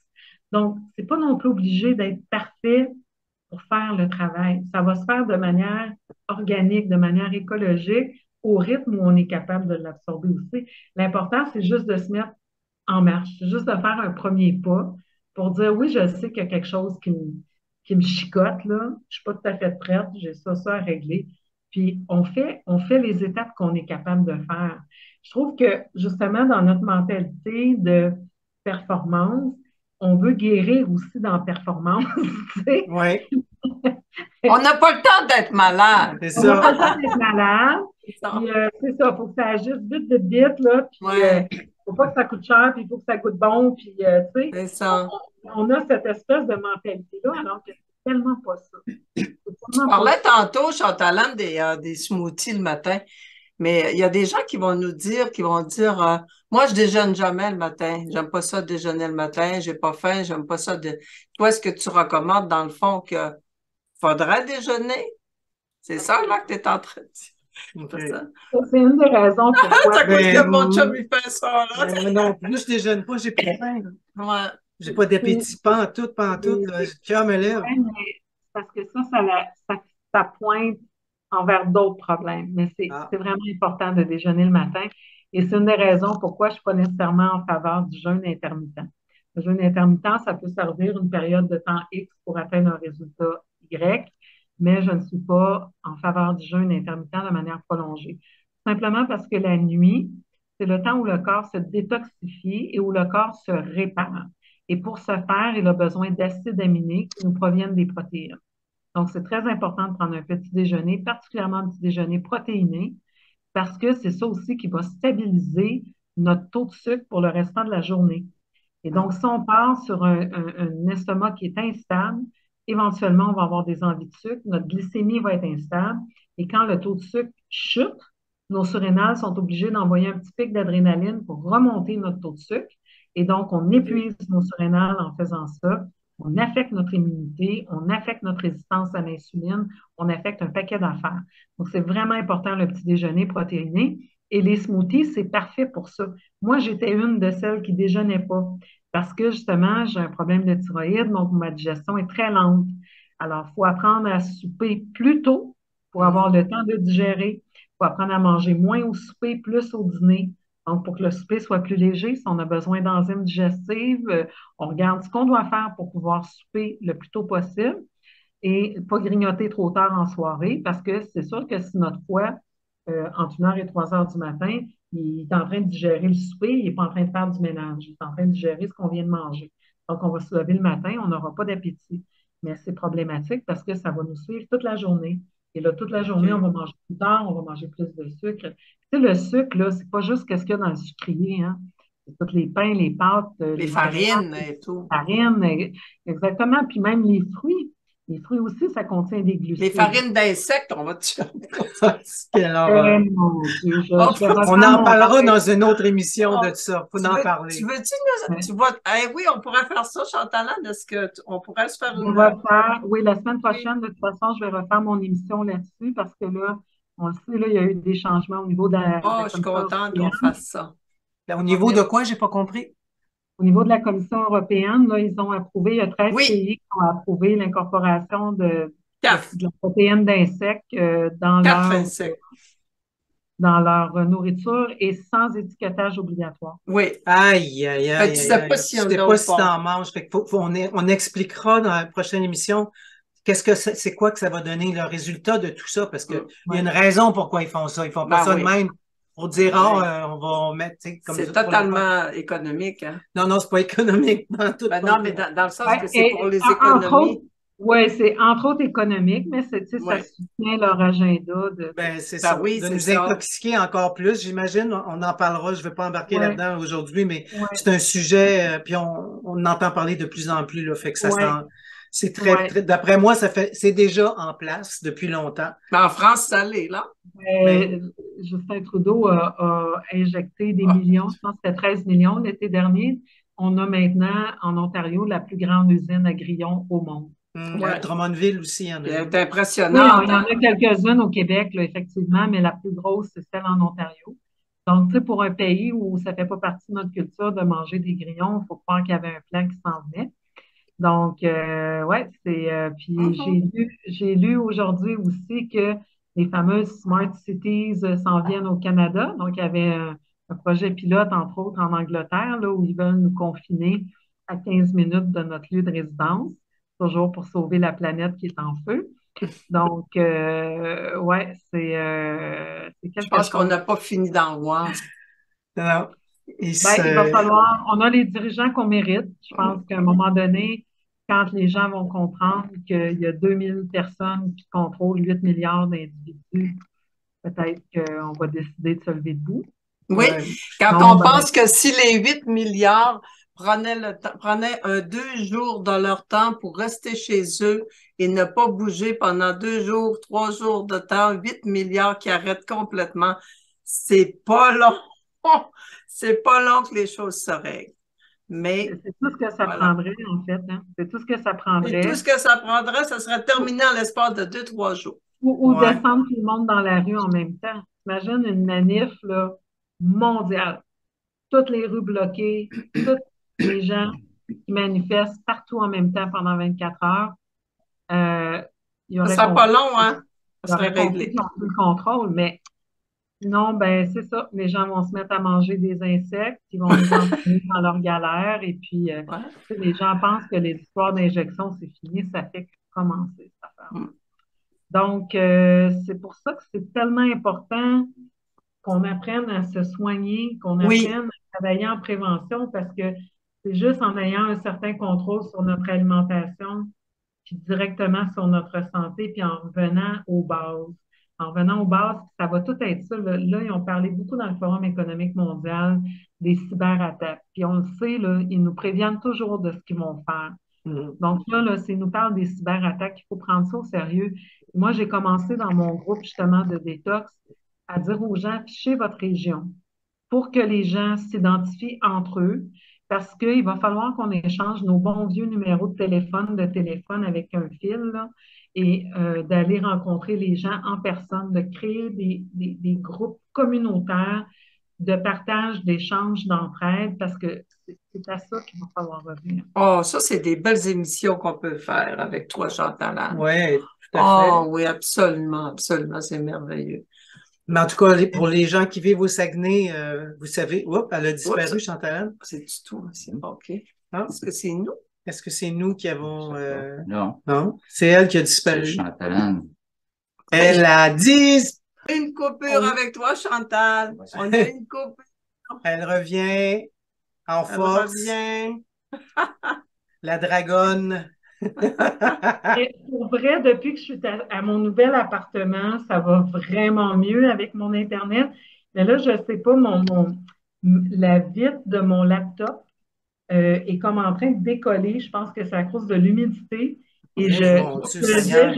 [SPEAKER 3] Donc, c'est pas non plus obligé d'être parfait pour faire le travail. Ça va se faire de manière organique, de manière écologique, au rythme où on est capable de l'absorber aussi. L'important, c'est juste de se mettre en marche, c'est juste de faire un premier pas pour dire oui, je sais qu'il y a quelque chose qui me chicote, là. Je suis pas tout à fait prête, j'ai ça à régler. Puis on fait les étapes qu'on est capable de faire. Je trouve que justement, dans notre mentalité de performance, on veut guérir aussi dans la performance. Tu sais.
[SPEAKER 2] Ouais,
[SPEAKER 1] On n'a pas le temps d'être malade.
[SPEAKER 2] c'est
[SPEAKER 3] On n'a pas
[SPEAKER 2] ça.
[SPEAKER 3] le temps d'être malade.
[SPEAKER 1] C'est ça.
[SPEAKER 3] Puis c'est ça, il faut que ça agisse vite, vite, vite, là. Puis
[SPEAKER 1] Ouais,
[SPEAKER 3] faut pas que ça coûte cher, puis il faut que ça coûte bon. Puis tu sais,
[SPEAKER 1] c'est ça.
[SPEAKER 3] on a cette espèce de mentalité-là, alors que c'est tellement pas ça. C'est
[SPEAKER 1] Tu
[SPEAKER 3] tellement pas
[SPEAKER 1] parlais
[SPEAKER 3] ça.
[SPEAKER 1] tantôt, Chantalane, des smoothies le matin, mais il y a des gens qui vont dire, moi, je déjeune jamais le matin. J'aime pas ça déjeuner le matin. J'ai pas faim. J'aime pas ça de. Toi, est-ce que tu recommandes, dans le fond, que faudrait déjeuner? C'est ça, là, que tu es en train de dire.
[SPEAKER 2] OK.
[SPEAKER 1] C'est ça.
[SPEAKER 3] C'est une des raisons
[SPEAKER 1] C'est
[SPEAKER 3] pourquoi.
[SPEAKER 1] à cause que
[SPEAKER 2] Ben,
[SPEAKER 1] mon chum, il fait ça, là.
[SPEAKER 2] ben, moi non plus, je déjeune pas, j'ai pas faim.
[SPEAKER 1] Ouais.
[SPEAKER 2] J'ai pas
[SPEAKER 3] C'est
[SPEAKER 2] d'appétit, pas en tout, là. Le cœur me lève.
[SPEAKER 3] ouais, mais parce que ça pointe envers d'autres problèmes. Mais
[SPEAKER 2] Ah,
[SPEAKER 3] c'est vraiment important de déjeuner le matin. Et c'est une des raisons pourquoi je ne suis pas nécessairement en faveur du jeûne intermittent. Le jeûne intermittent, ça peut servir une période de temps X pour atteindre un résultat Y, mais je ne suis pas en faveur du jeûne intermittent de manière prolongée. Simplement parce que la nuit, c'est le temps où le corps se détoxifie et où le corps se répare. Et pour ce faire, il a besoin d'acides aminés qui nous proviennent des protéines. Donc, c'est très important de prendre un petit déjeuner, particulièrement un petit déjeuner protéiné, parce que c'est ça aussi qui va stabiliser notre taux de sucre pour le restant de la journée. Et donc, si on part sur un estomac qui est instable, éventuellement, on va avoir des envies de sucre, notre glycémie va être instable, et quand le taux de sucre chute, nos surrénales sont obligées d'envoyer un petit pic d'adrénaline pour remonter notre taux de sucre. Et donc, on
[SPEAKER 2] OK.
[SPEAKER 3] épuise nos surrénales en faisant ça. On affecte notre immunité, on affecte notre résistance à l'insuline, on affecte un paquet d'affaires. Donc, c'est vraiment important le petit déjeuner protéiné. Et les smoothies, c'est parfait pour ça. Moi, j'étais une de celles qui déjeunait pas parce que justement, j'ai un problème de thyroïde, donc ma digestion est très lente. Alors, il faut apprendre à souper plus tôt pour avoir le temps de digérer. Il faut apprendre à manger moins au souper, plus au dîner. Donc, pour que le souper soit plus léger, si on a besoin d'enzymes digestives, on regarde ce qu'on doit faire pour pouvoir souper le plus tôt possible et pas grignoter trop tard en soirée parce que c'est sûr que si notre foie, entre 1 heure et 3 heures du matin, il est en train de digérer le souper, il n'est pas en train de faire du ménage, il est en train de digérer ce qu'on vient de manger. Donc, on va se lever le matin, on n'aura pas d'appétit. Mais c'est problématique parce que ça va nous suivre toute la journée. Et là, toute la journée, on
[SPEAKER 2] OK.
[SPEAKER 3] va manger plus tard, on va manger plus de sucre. Tu sais, le sucre, là, c'est pas juste qu'est-ce qu'il y a dans le sucrier, hein. C'est tous les pains, les pâtes,
[SPEAKER 1] Les
[SPEAKER 3] les céréales,
[SPEAKER 1] farines et tout.
[SPEAKER 3] les farines, exactement. Puis même les fruits. Les fruits aussi, ça contient des
[SPEAKER 1] Les
[SPEAKER 3] glucides.
[SPEAKER 1] farines d'insectes, on va te
[SPEAKER 2] Quelle horreur.
[SPEAKER 3] Mon Dieu,
[SPEAKER 1] Oh,
[SPEAKER 3] je vais
[SPEAKER 2] On
[SPEAKER 3] refaire
[SPEAKER 2] en
[SPEAKER 3] mon
[SPEAKER 2] parlera
[SPEAKER 3] rêve.
[SPEAKER 2] dans une autre émission
[SPEAKER 1] oh,
[SPEAKER 2] de ça. Faut en
[SPEAKER 1] tu
[SPEAKER 2] parler.
[SPEAKER 1] veux-tu
[SPEAKER 3] Ouais.
[SPEAKER 1] tu vois, eh oui, on pourrait faire ça, Chantalane. Est-ce que on pourrait se faire
[SPEAKER 3] Je
[SPEAKER 1] une,
[SPEAKER 3] vais refaire, oui, la semaine
[SPEAKER 1] oui.
[SPEAKER 3] prochaine, de toute façon, je vais refaire mon émission là-dessus parce que là, on le sait, là, il y a eu des changements au niveau de la
[SPEAKER 1] Oh, je suis
[SPEAKER 3] Commission
[SPEAKER 1] contente qu'on
[SPEAKER 3] européenne.
[SPEAKER 1] fasse ça.
[SPEAKER 2] Au
[SPEAKER 3] On
[SPEAKER 2] niveau
[SPEAKER 3] vient-
[SPEAKER 2] de quoi, j'ai pas compris?
[SPEAKER 3] Au niveau de la Commission européenne, là, ils ont approuvé, il y a 13
[SPEAKER 1] Oui,
[SPEAKER 3] pays qui ont approuvé l'incorporation
[SPEAKER 1] Quatre.
[SPEAKER 3] de la protéine d'insectes
[SPEAKER 1] Quatre insectes.
[SPEAKER 3] dans leur nourriture et sans étiquetage obligatoire.
[SPEAKER 1] Oui.
[SPEAKER 2] Aïe, aïe,
[SPEAKER 1] Fait que
[SPEAKER 2] aïe,
[SPEAKER 1] tu
[SPEAKER 2] aïe,
[SPEAKER 1] sais
[SPEAKER 2] aïe.
[SPEAKER 1] pas
[SPEAKER 2] Tu
[SPEAKER 1] s'il y en
[SPEAKER 2] sais
[SPEAKER 1] a
[SPEAKER 2] pas
[SPEAKER 1] ou
[SPEAKER 2] si t'en
[SPEAKER 1] pas.
[SPEAKER 2] manges. Fait que on expliquera dans la prochaine émission c'est quoi que ça va donner le résultat de tout ça, parce qu'il y a
[SPEAKER 3] Ouais.
[SPEAKER 2] une raison pourquoi ils font ça. Ils font pas
[SPEAKER 1] Ben
[SPEAKER 2] ça de
[SPEAKER 1] oui.
[SPEAKER 2] même pour dire,
[SPEAKER 1] Oui.
[SPEAKER 2] on va mettre, tu sais, comme
[SPEAKER 1] C'est
[SPEAKER 2] pour le fun.
[SPEAKER 1] totalement économique, hein?
[SPEAKER 2] Non, non, c'est pas économique. Dans tout,
[SPEAKER 1] Ben
[SPEAKER 2] pas
[SPEAKER 1] non,
[SPEAKER 2] le
[SPEAKER 1] mais
[SPEAKER 2] tout.
[SPEAKER 1] dans le sens
[SPEAKER 3] Ouais,
[SPEAKER 1] que c'est pour les
[SPEAKER 3] entre autres,
[SPEAKER 1] économies.
[SPEAKER 3] ouais, c'est entre autres économique, mais c'est, tu sais, ça
[SPEAKER 1] Oui.
[SPEAKER 3] soutient leur agenda
[SPEAKER 2] Ben, c'est
[SPEAKER 1] Ben
[SPEAKER 2] ça.
[SPEAKER 1] oui,
[SPEAKER 2] De
[SPEAKER 1] c'est
[SPEAKER 2] nous
[SPEAKER 1] ça.
[SPEAKER 2] intoxiquer encore plus, j'imagine. On en parlera. Je ne vais pas embarquer
[SPEAKER 3] ouais,
[SPEAKER 2] là-dedans aujourd'hui, mais
[SPEAKER 3] ouais,
[SPEAKER 2] c'est un sujet, puis on entend parler de plus en plus, là. Fait que ça
[SPEAKER 3] ouais,
[SPEAKER 2] c'est
[SPEAKER 1] Ouais.
[SPEAKER 2] d'après moi, c'est déjà en place depuis longtemps.
[SPEAKER 1] Mais en France, ça l'est, là.
[SPEAKER 2] Mais,
[SPEAKER 3] Euh, Justin Trudeau a injecté des
[SPEAKER 1] Ah,
[SPEAKER 3] millions, je pense que c'était 13 millions l'été dernier. On a maintenant en Ontario la plus grande usine à grillons au monde.
[SPEAKER 2] à
[SPEAKER 1] ouais.
[SPEAKER 2] Drummondville aussi, il y en
[SPEAKER 1] Puis
[SPEAKER 2] a
[SPEAKER 1] elle
[SPEAKER 2] une.
[SPEAKER 1] est
[SPEAKER 3] Oui,
[SPEAKER 1] impressionnante,
[SPEAKER 3] il y en
[SPEAKER 1] hein?
[SPEAKER 3] a quelques-unes au Québec, là, effectivement, mais la plus grosse, c'est celle en Ontario. Donc, tu sais, pour un pays où ça ne fait pas partie de notre culture de manger des grillons, il faut croire qu'il y avait un plan qui s'en venait. Donc, ouais, c'est. Puis
[SPEAKER 1] Mhm.
[SPEAKER 3] j'ai lu aujourd'hui aussi que les fameuses Smart Cities s'en viennent au Canada. Donc, il y avait un projet pilote, entre autres, en Angleterre, là, où ils veulent nous confiner à 15 minutes de notre lieu de résidence, toujours pour sauver la planète qui est en feu. Donc, ouais, c'est
[SPEAKER 1] Je
[SPEAKER 3] quelque
[SPEAKER 1] pense qu'on
[SPEAKER 3] chose.
[SPEAKER 1] n'a pas fini d'en voir.
[SPEAKER 2] Non. Et
[SPEAKER 3] Ben, il va falloir, on a les dirigeants qu'on mérite. Je pense qu'à un moment donné, quand les gens vont comprendre qu'il y a 2000 personnes qui contrôlent 8 milliards d'individus, peut-être qu'on va décider de se lever debout.
[SPEAKER 1] Oui,
[SPEAKER 2] ouais,
[SPEAKER 1] quand
[SPEAKER 3] Non,
[SPEAKER 1] on
[SPEAKER 3] ben,
[SPEAKER 1] pense que si les 8 milliards prenaient 2 jours de leur temps pour rester chez eux et ne pas bouger pendant 2 jours, 3 jours de temps, 8 milliards qui arrêtent complètement, c'est pas long. C'est pas long que les choses se règlent. Mais
[SPEAKER 3] c'est tout ce que ça
[SPEAKER 1] voilà.
[SPEAKER 3] prendrait, en fait, hein. C'est tout ce que ça
[SPEAKER 1] Et tout
[SPEAKER 3] prendrait.
[SPEAKER 1] ce que ça prendrait, ça serait terminé en l'espace de 2, 3 jours.
[SPEAKER 3] Ou
[SPEAKER 2] ouais.
[SPEAKER 3] descendre tout le monde dans la rue en même temps. Imagine une manif là, mondiale. Toutes les rues bloquées, tous les gens qui manifestent partout en même temps pendant 24 heures. Euh, il
[SPEAKER 1] Ça
[SPEAKER 3] aurait
[SPEAKER 1] serait pas
[SPEAKER 3] compris,
[SPEAKER 1] long, hein? Ça
[SPEAKER 3] il
[SPEAKER 1] serait
[SPEAKER 3] aurait compris
[SPEAKER 1] réglé.
[SPEAKER 3] qu'ils ont plus le contrôle, mais non, ben c'est ça. Les gens vont se mettre à manger des insectes, ils vont nous entraîner dans leur galère, et puis
[SPEAKER 1] Ouais.
[SPEAKER 3] les gens pensent que les histoires d'injection, c'est fini, ça fait que commencer cette affaire.
[SPEAKER 1] Mm.
[SPEAKER 3] Donc, c'est pour ça que c'est tellement important qu'on apprenne à se soigner, qu'on
[SPEAKER 1] Oui,
[SPEAKER 3] apprenne à travailler en prévention, parce que c'est juste en ayant un certain contrôle sur notre alimentation, puis directement sur notre santé, puis en revenant aux bases. En revenant aux bases, ça va tout être ça. Là, ils ont parlé beaucoup dans le Forum économique mondial des cyberattaques. Puis on le sait, là, ils nous préviennent toujours de ce qu'ils vont faire.
[SPEAKER 2] Mhm.
[SPEAKER 3] Donc là, c'est nous parle des cyberattaques, il faut prendre ça au sérieux. Moi, j'ai commencé dans mon groupe justement de détox à dire aux gens, fichez votre région pour que les gens s'identifient entre eux, parce qu'il va falloir qu'on échange nos bons vieux numéros de téléphone avec un fil, là, et d'aller rencontrer les gens en personne, de créer des groupes communautaires de partage, d'échange, d'entraide, parce que c'est à ça qu'il va falloir revenir.
[SPEAKER 1] oh, ça, c'est des belles émissions qu'on peut faire avec toi, Chantal, hein?
[SPEAKER 2] Ouais, tout à
[SPEAKER 1] Oh,
[SPEAKER 2] fait.
[SPEAKER 1] oui, absolument, absolument, c'est merveilleux.
[SPEAKER 2] Mais en tout cas, pour les gens qui vivent au Saguenay, vous savez, oups, elle a
[SPEAKER 1] Oups,
[SPEAKER 2] disparu, Chantal.
[SPEAKER 1] c'est du tout, c'est OK.
[SPEAKER 2] Ah,
[SPEAKER 1] Est-ce que c'est nous?
[SPEAKER 2] est-ce que c'est nous qui avons...
[SPEAKER 4] Non,
[SPEAKER 2] Non, c'est elle qui a
[SPEAKER 4] c'est
[SPEAKER 2] disparu.
[SPEAKER 4] Chantalane.
[SPEAKER 2] Elle a dit...
[SPEAKER 1] Une coupure avec toi, Chantal. On a une coupure.
[SPEAKER 2] Elle revient en
[SPEAKER 1] Elle
[SPEAKER 2] force,
[SPEAKER 1] revient.
[SPEAKER 2] la dragonne.
[SPEAKER 3] Et pour vrai, depuis que je suis à mon nouvel appartement, ça va vraiment mieux avec mon Internet. Mais là, je ne sais pas, la vitre de mon laptop est comme en train de décoller. Je pense que c'est à cause de l'humidité. Et
[SPEAKER 2] Eh, mon Dieu Seigneur,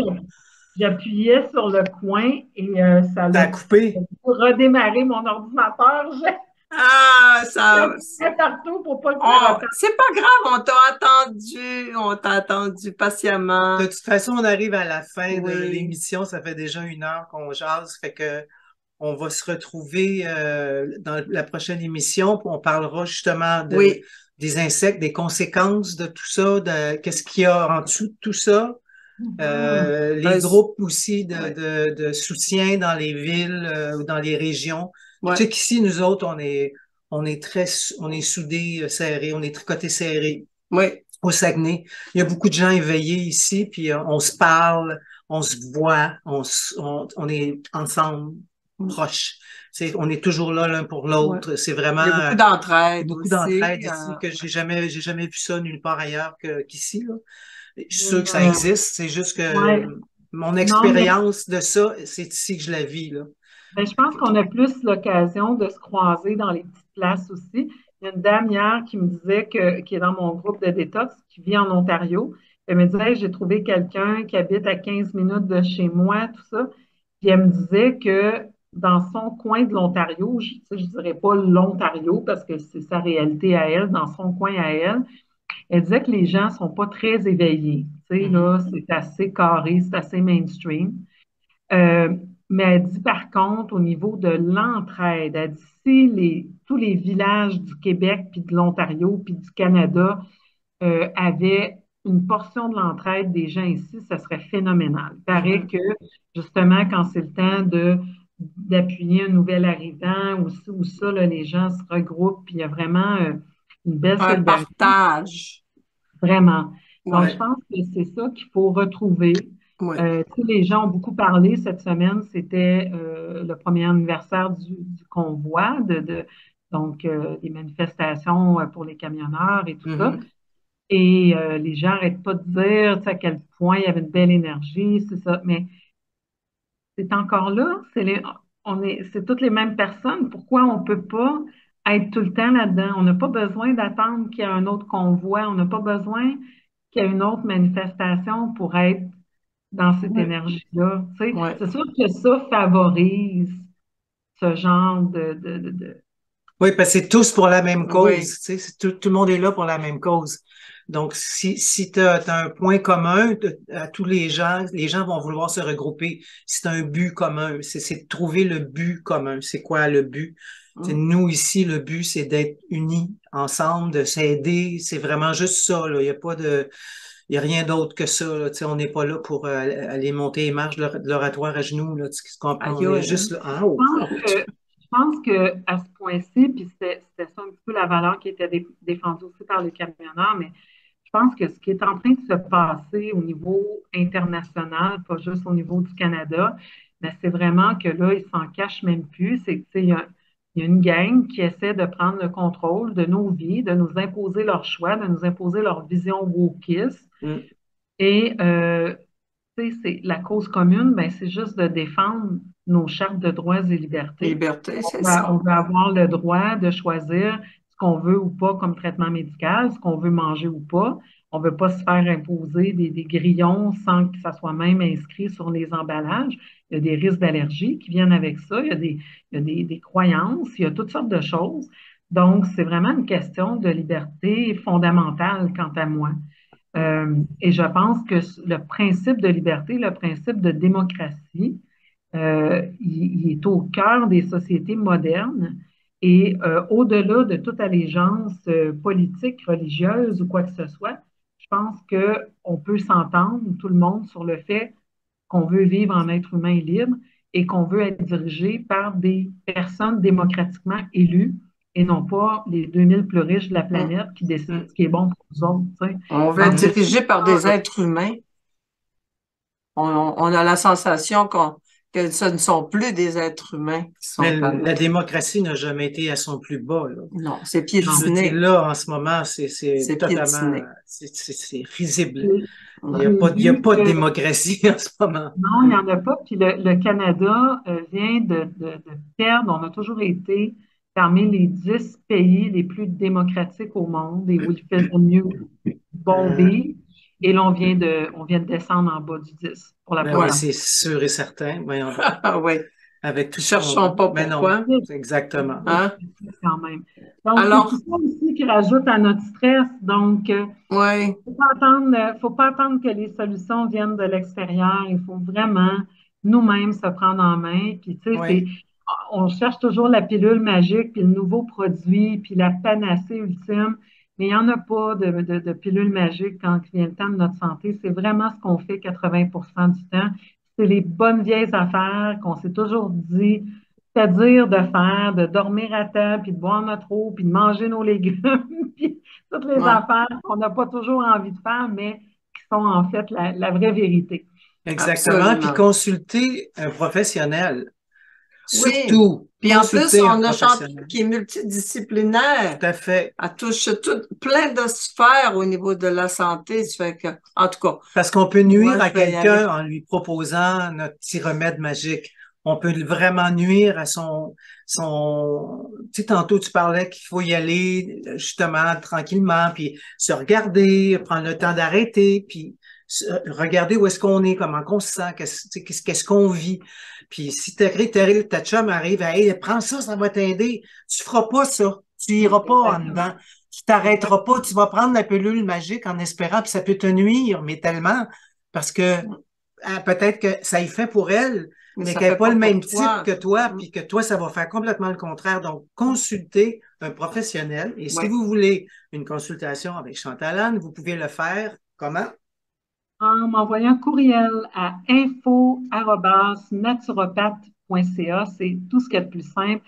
[SPEAKER 3] j'appuyais sur le coin et ça
[SPEAKER 2] ça a
[SPEAKER 3] l'a
[SPEAKER 2] coupé.
[SPEAKER 3] redémarré mon ordinateur.
[SPEAKER 1] Ah, ça.
[SPEAKER 3] J'appuyais partout pour pas que ça
[SPEAKER 1] Oh,
[SPEAKER 3] reparte.
[SPEAKER 1] c'est pas grave, on t'a attendu patiemment.
[SPEAKER 2] De toute façon, on arrive à la fin de
[SPEAKER 1] Oui,
[SPEAKER 2] l'émission. Ça fait déjà 1 heure qu'on jase. Fait que on va se retrouver dans la prochaine émission. On parlera justement
[SPEAKER 1] oui,
[SPEAKER 2] des insectes, des conséquences de tout ça, de qu'est-ce qu'il y a en dessous de tout ça. Les
[SPEAKER 1] Ben,
[SPEAKER 2] groupes aussi
[SPEAKER 1] ouais,
[SPEAKER 2] de soutien dans les villes ou dans les régions. Tu
[SPEAKER 1] ouais,
[SPEAKER 2] sais qu'ici, nous autres, on est soudés, serrés, on est tricotés serrés
[SPEAKER 1] ouais.
[SPEAKER 2] au Saguenay. Il y a beaucoup de gens éveillés ici, puis on se parle, on se voit, on est ensemble, proches. On est toujours là l'un pour
[SPEAKER 1] Ouais.
[SPEAKER 2] l'autre. C'est vraiment
[SPEAKER 1] Il y a beaucoup d'entraide
[SPEAKER 2] beaucoup
[SPEAKER 1] aussi.
[SPEAKER 2] d'entraide ici que j'ai jamais vu ça nulle part ailleurs qu'ici, là. Je suis sûr que ça
[SPEAKER 3] Euh,
[SPEAKER 2] existe, c'est juste que
[SPEAKER 3] ouais.
[SPEAKER 2] mon
[SPEAKER 3] Non, mais
[SPEAKER 2] expérience de ça, c'est ici que je la vis, là.
[SPEAKER 3] ben, je pense qu'on a plus l'occasion de se croiser dans les petites places aussi. Il y a une dame hier qui me disait qui est dans mon groupe de détox, qui vit en Ontario. Elle me disait, hey, j'ai trouvé quelqu'un qui habite à 15 minutes de chez moi, tout ça. Puis elle me disait que dans son coin de l'Ontario, tu sais, je dirais pas l'Ontario parce que c'est sa réalité à elle, dans son coin à elle, elle disait que les gens sont pas très éveillés. Tu sais,
[SPEAKER 2] Mhm.
[SPEAKER 3] là, c'est assez carré, c'est assez mainstream. Euh, mais elle dit par contre, au niveau de l'entraide, elle dit si tous les villages du Québec, puis de l'Ontario, puis du Canada avaient une portion de l'entraide des gens ici, ça serait phénoménal. Il paraît
[SPEAKER 2] Mhm.
[SPEAKER 3] que justement, quand c'est le temps d'appuyer un nouvel arrivant ou ci ou ça, là, les gens se regroupent, puis il y a vraiment une belle
[SPEAKER 1] Un
[SPEAKER 3] solidarité,
[SPEAKER 1] partage.
[SPEAKER 3] vraiment. Donc, je
[SPEAKER 1] Ouais,
[SPEAKER 3] pense que c'est ça qu'il faut retrouver.
[SPEAKER 1] ouais.
[SPEAKER 3] Tu sais, les gens ont beaucoup parlé cette semaine, c'était le premier anniversaire du convoi, donc des manifestations pour les camionneurs et tout ça.
[SPEAKER 2] Mhm.
[SPEAKER 3] Et les gens n'arrêtent pas de dire, tu sais, à quel point il y avait une belle énergie, c'est ça. Mais c'est encore là, c'est toutes les mêmes personnes. Pourquoi on ne peut pas être tout le temps là-dedans? On n'a pas besoin d'attendre qu'il y ait un autre convoi. On n'a pas besoin qu'il y ait une autre manifestation pour être dans cette
[SPEAKER 1] Ouais,
[SPEAKER 3] énergie-là. Tu sais,
[SPEAKER 1] ouais.
[SPEAKER 3] c'est sûr que ça favorise ce genre
[SPEAKER 2] Oui, parce que c'est tous pour la même cause,
[SPEAKER 1] Oui.
[SPEAKER 2] tu sais, tout le monde est là pour la même cause. Donc, si tu as, un point commun à tous les gens vont vouloir se regrouper. C'est un but commun, c'est de trouver le but commun. C'est quoi le but? Tu sais,
[SPEAKER 1] Mm.
[SPEAKER 2] nous, ici, le but, c'est d'être unis ensemble, de s'aider. C'est vraiment juste ça, là. Il y a pas de, il y a rien d'autre que ça, là. Tu sais, on n'est pas là pour aller monter les marches de l'oratoire à genoux, là. Tu comprends?
[SPEAKER 1] Aïe,
[SPEAKER 2] On est
[SPEAKER 1] aïe, hein.
[SPEAKER 2] juste là en haut.
[SPEAKER 3] Je pense que à ce point-ci, puis c'était ça un petit peu la valeur qui était défendue aussi par les camionneurs, mais je pense que ce qui est en train de se passer au niveau international, pas juste au niveau du Canada, mais c'est vraiment que là, ils s'en cachent même plus. C'est que, tu sais, il y a une gang qui essaie de prendre le contrôle de nos vies, de nous imposer leur choix, de nous imposer leur vision wokiste.
[SPEAKER 2] Mm.
[SPEAKER 3] Et tu sais, c'est la cause commune, ben, c'est juste de défendre nos chartes de droits et libertés.
[SPEAKER 1] Liberté, c'est
[SPEAKER 3] On
[SPEAKER 1] ça.
[SPEAKER 3] veut avoir le droit de choisir ce qu'on veut ou pas comme traitement médical, ce qu'on veut manger ou pas. On ne veut pas se faire imposer des grillons sans que ça soit même inscrit sur les emballages. Il y a des risques d'allergie qui viennent avec ça. Il y a des croyances, il y a toutes sortes de choses. Donc, c'est vraiment une question de liberté fondamentale, quant à moi. Et je pense que le principe de liberté, le principe de démocratie, il est au cœur des sociétés modernes et au-delà de toute allégeance politique, religieuse ou quoi que ce soit, je pense qu'on peut s'entendre, tout le monde, sur le fait qu'on veut vivre en être humain libre et qu'on veut être dirigé par des personnes démocratiquement élues et non pas les 2000 plus riches de la
[SPEAKER 1] Mm,
[SPEAKER 3] planète qui décident
[SPEAKER 2] Mm.
[SPEAKER 3] ce qui est bon pour nous autres. Tu sais.
[SPEAKER 1] On
[SPEAKER 3] Je
[SPEAKER 1] veut être
[SPEAKER 3] pense que
[SPEAKER 2] Mhm.
[SPEAKER 3] c'est
[SPEAKER 1] dirigé par
[SPEAKER 3] ça,
[SPEAKER 1] des
[SPEAKER 3] là.
[SPEAKER 1] êtres humains. On a la sensation que ce ne sont plus des êtres humains qui
[SPEAKER 2] Mais
[SPEAKER 1] sont à
[SPEAKER 2] la
[SPEAKER 1] nous.
[SPEAKER 2] démocratie n'a jamais été à son plus bas, là.
[SPEAKER 1] Non, c'est
[SPEAKER 2] Je veux dire,
[SPEAKER 1] piétiné.
[SPEAKER 2] là, en ce moment, c'est
[SPEAKER 1] C'est
[SPEAKER 2] totalement,
[SPEAKER 1] piétiné.
[SPEAKER 2] c'est risible.
[SPEAKER 3] J'ai
[SPEAKER 1] Ouais.
[SPEAKER 2] Il y a
[SPEAKER 3] vu
[SPEAKER 2] pas de
[SPEAKER 3] que
[SPEAKER 2] démocratie en ce moment.
[SPEAKER 3] non, il n'y en a pas. Puis le Canada vient de perdre. On a toujours été parmi les 10 pays les plus démocratiques au monde et où il fait le mieux bon vivre. Et là, on vient de descendre en bas du 10 pour la
[SPEAKER 2] Ben oui,
[SPEAKER 1] Ouais.
[SPEAKER 3] première
[SPEAKER 2] c'est sûr et certain. Voyons donc.
[SPEAKER 1] Ah oui.
[SPEAKER 2] Avec tout ce
[SPEAKER 1] Cherchons
[SPEAKER 2] qu'on...
[SPEAKER 1] pas
[SPEAKER 2] Mais non,
[SPEAKER 1] pourquoi.
[SPEAKER 3] fois.
[SPEAKER 2] c'est exactement.
[SPEAKER 1] Hein?
[SPEAKER 3] Quand même. Donc, c'est tout
[SPEAKER 1] Alors,
[SPEAKER 3] ça aussi qui rajoute à notre stress. Donc,
[SPEAKER 1] oui.
[SPEAKER 3] faut pas attendre que les solutions viennent de l'extérieur. Il faut vraiment nous-mêmes se prendre en main. Puis, tu sais,
[SPEAKER 2] Oui.
[SPEAKER 3] on cherche toujours la pilule magique, puis le nouveau produit, puis la panacée ultime. Mais il n'y en a pas de pilule magique quand il vient le temps de notre santé. C'est vraiment ce qu'on fait 80% du temps. C'est les bonnes vieilles affaires qu'on s'est toujours dit, c'est-à-dire de faire, de dormir à temps, puis de boire notre eau, puis de manger nos légumes, puis toutes les
[SPEAKER 1] Ouais,
[SPEAKER 3] affaires qu'on n'a pas toujours envie de faire, mais qui sont en fait la vraie vérité.
[SPEAKER 2] Exactement. Puis
[SPEAKER 1] absolument.
[SPEAKER 2] consulter un professionnel.
[SPEAKER 1] Oui.
[SPEAKER 2] Surtout,
[SPEAKER 1] Puis en plus,
[SPEAKER 2] consulter un
[SPEAKER 1] on a Chantal
[SPEAKER 2] professionnel.
[SPEAKER 1] qui est multidisciplinaire.
[SPEAKER 2] Tout à fait.
[SPEAKER 1] Elle touche plein de sphères au niveau de la santé. Ça fait que, en tout cas,
[SPEAKER 2] Parce qu'on peut
[SPEAKER 1] moi,
[SPEAKER 2] nuire à
[SPEAKER 1] je vais y aller.
[SPEAKER 2] quelqu'un en lui proposant notre petit remède magique. On peut vraiment nuire à tu sais, tantôt tu parlais qu'il faut y aller justement tranquillement, puis se regarder, prendre le temps d'arrêter, puis regarder où est-ce qu'on est, comment on se sent, qu'est-ce qu'on vit. Puis si ta chum arrive, hey, prends ça, ça va t'aider. Tu feras pas ça. Tu iras pas en
[SPEAKER 3] Exactement.
[SPEAKER 2] dedans. Tu t'arrêteras
[SPEAKER 3] Exactement.
[SPEAKER 2] pas, tu vas prendre la pilule magique en espérant, puis ça peut te nuire, mais tellement, parce que peut-être que ça y fait pour elle,
[SPEAKER 1] Mais
[SPEAKER 2] mais
[SPEAKER 1] ça
[SPEAKER 2] qu'elle n'est
[SPEAKER 1] fait
[SPEAKER 2] pas
[SPEAKER 1] pas
[SPEAKER 2] le
[SPEAKER 1] pour
[SPEAKER 2] même type
[SPEAKER 1] toi.
[SPEAKER 2] que toi, puis que toi, ça va faire complètement le contraire. Donc, consultez un professionnel. Et si
[SPEAKER 1] Oui.
[SPEAKER 2] vous voulez une consultation avec Chantal Anne, vous pouvez le faire comment?
[SPEAKER 3] En m'envoyant un courriel à info@naturopathe.ca. C'est tout ce qui est le plus simple.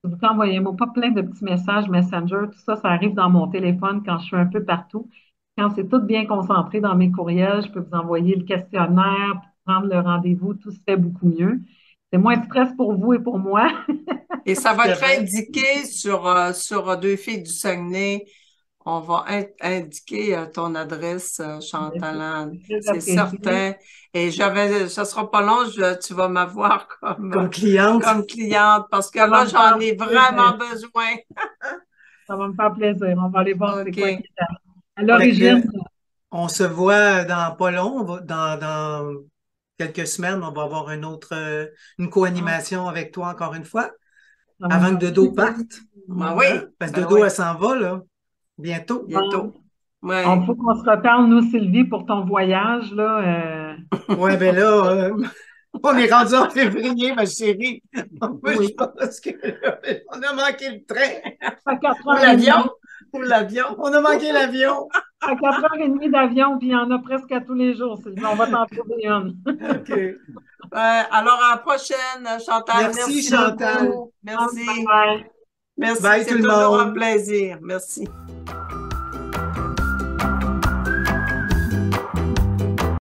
[SPEAKER 3] Vous envoyez-moi pas plein de petits messages Messenger, tout ça, ça arrive dans mon téléphone quand je suis un peu partout. Quand c'est tout bien concentré dans mes courriels, je peux vous envoyer le questionnaire, prendre le rendez-vous, tout se fait beaucoup mieux. C'est moins de stress pour vous et pour moi.
[SPEAKER 1] Et ça va
[SPEAKER 2] Tout à
[SPEAKER 1] être
[SPEAKER 2] fait.
[SPEAKER 1] indiqué sur Deux filles du Saguenay. On va indiquer ton adresse, Chantal Anne.
[SPEAKER 3] C'est très
[SPEAKER 1] C'est
[SPEAKER 3] apprécié.
[SPEAKER 1] certain. Et ça sera pas long, tu vas m'avoir
[SPEAKER 2] Comme cliente,
[SPEAKER 1] comme cliente parce que
[SPEAKER 3] Ça va
[SPEAKER 1] là,
[SPEAKER 3] me
[SPEAKER 1] j'en
[SPEAKER 3] faire
[SPEAKER 1] ai
[SPEAKER 3] plaisir.
[SPEAKER 1] vraiment besoin.
[SPEAKER 3] Ça va me faire plaisir. On va aller voir c'est quoi qui
[SPEAKER 1] OK.
[SPEAKER 3] est à
[SPEAKER 2] fait
[SPEAKER 3] l'origine.
[SPEAKER 2] que on se voit dans pas long, dans quelques semaines, on va avoir une
[SPEAKER 3] Ah,
[SPEAKER 2] co-animation avec toi encore une fois,
[SPEAKER 3] ça va me
[SPEAKER 2] avant
[SPEAKER 3] faire
[SPEAKER 2] que Dodo
[SPEAKER 3] plaisir.
[SPEAKER 2] parte.
[SPEAKER 1] Ben
[SPEAKER 2] Hein?
[SPEAKER 1] oui,
[SPEAKER 2] Parce que
[SPEAKER 1] ben
[SPEAKER 2] Dodo,
[SPEAKER 1] oui,
[SPEAKER 2] elle s'en va, là, bientôt.
[SPEAKER 3] Bon,
[SPEAKER 1] bientôt.
[SPEAKER 3] on
[SPEAKER 1] Oui.
[SPEAKER 3] faut qu'on se reparle, nous, Sylvie, pour ton voyage, là.
[SPEAKER 2] Ouais, ben là, on est rendu en février, ma chérie. Moi, je
[SPEAKER 3] Oui,
[SPEAKER 2] pense que on a manqué le train.
[SPEAKER 3] à quatre
[SPEAKER 1] Ou
[SPEAKER 3] heures et
[SPEAKER 1] l'avion,
[SPEAKER 3] demie.
[SPEAKER 1] ou l'avion.
[SPEAKER 2] On a manqué l'avion.
[SPEAKER 3] À 4h30 d'avion, puis il y en a presque à tous les jours, Sylvie. On va t'en trouver une.
[SPEAKER 2] OK.
[SPEAKER 1] Alors, à la prochaine, Chantal.
[SPEAKER 2] Merci,
[SPEAKER 1] Merci
[SPEAKER 2] Chantal.
[SPEAKER 1] beaucoup.
[SPEAKER 3] Bye
[SPEAKER 1] Merci.
[SPEAKER 3] bye.
[SPEAKER 1] Merci.
[SPEAKER 2] Bye tout
[SPEAKER 1] C'est
[SPEAKER 2] le
[SPEAKER 1] toujours un
[SPEAKER 2] monde.
[SPEAKER 1] plaisir. Merci.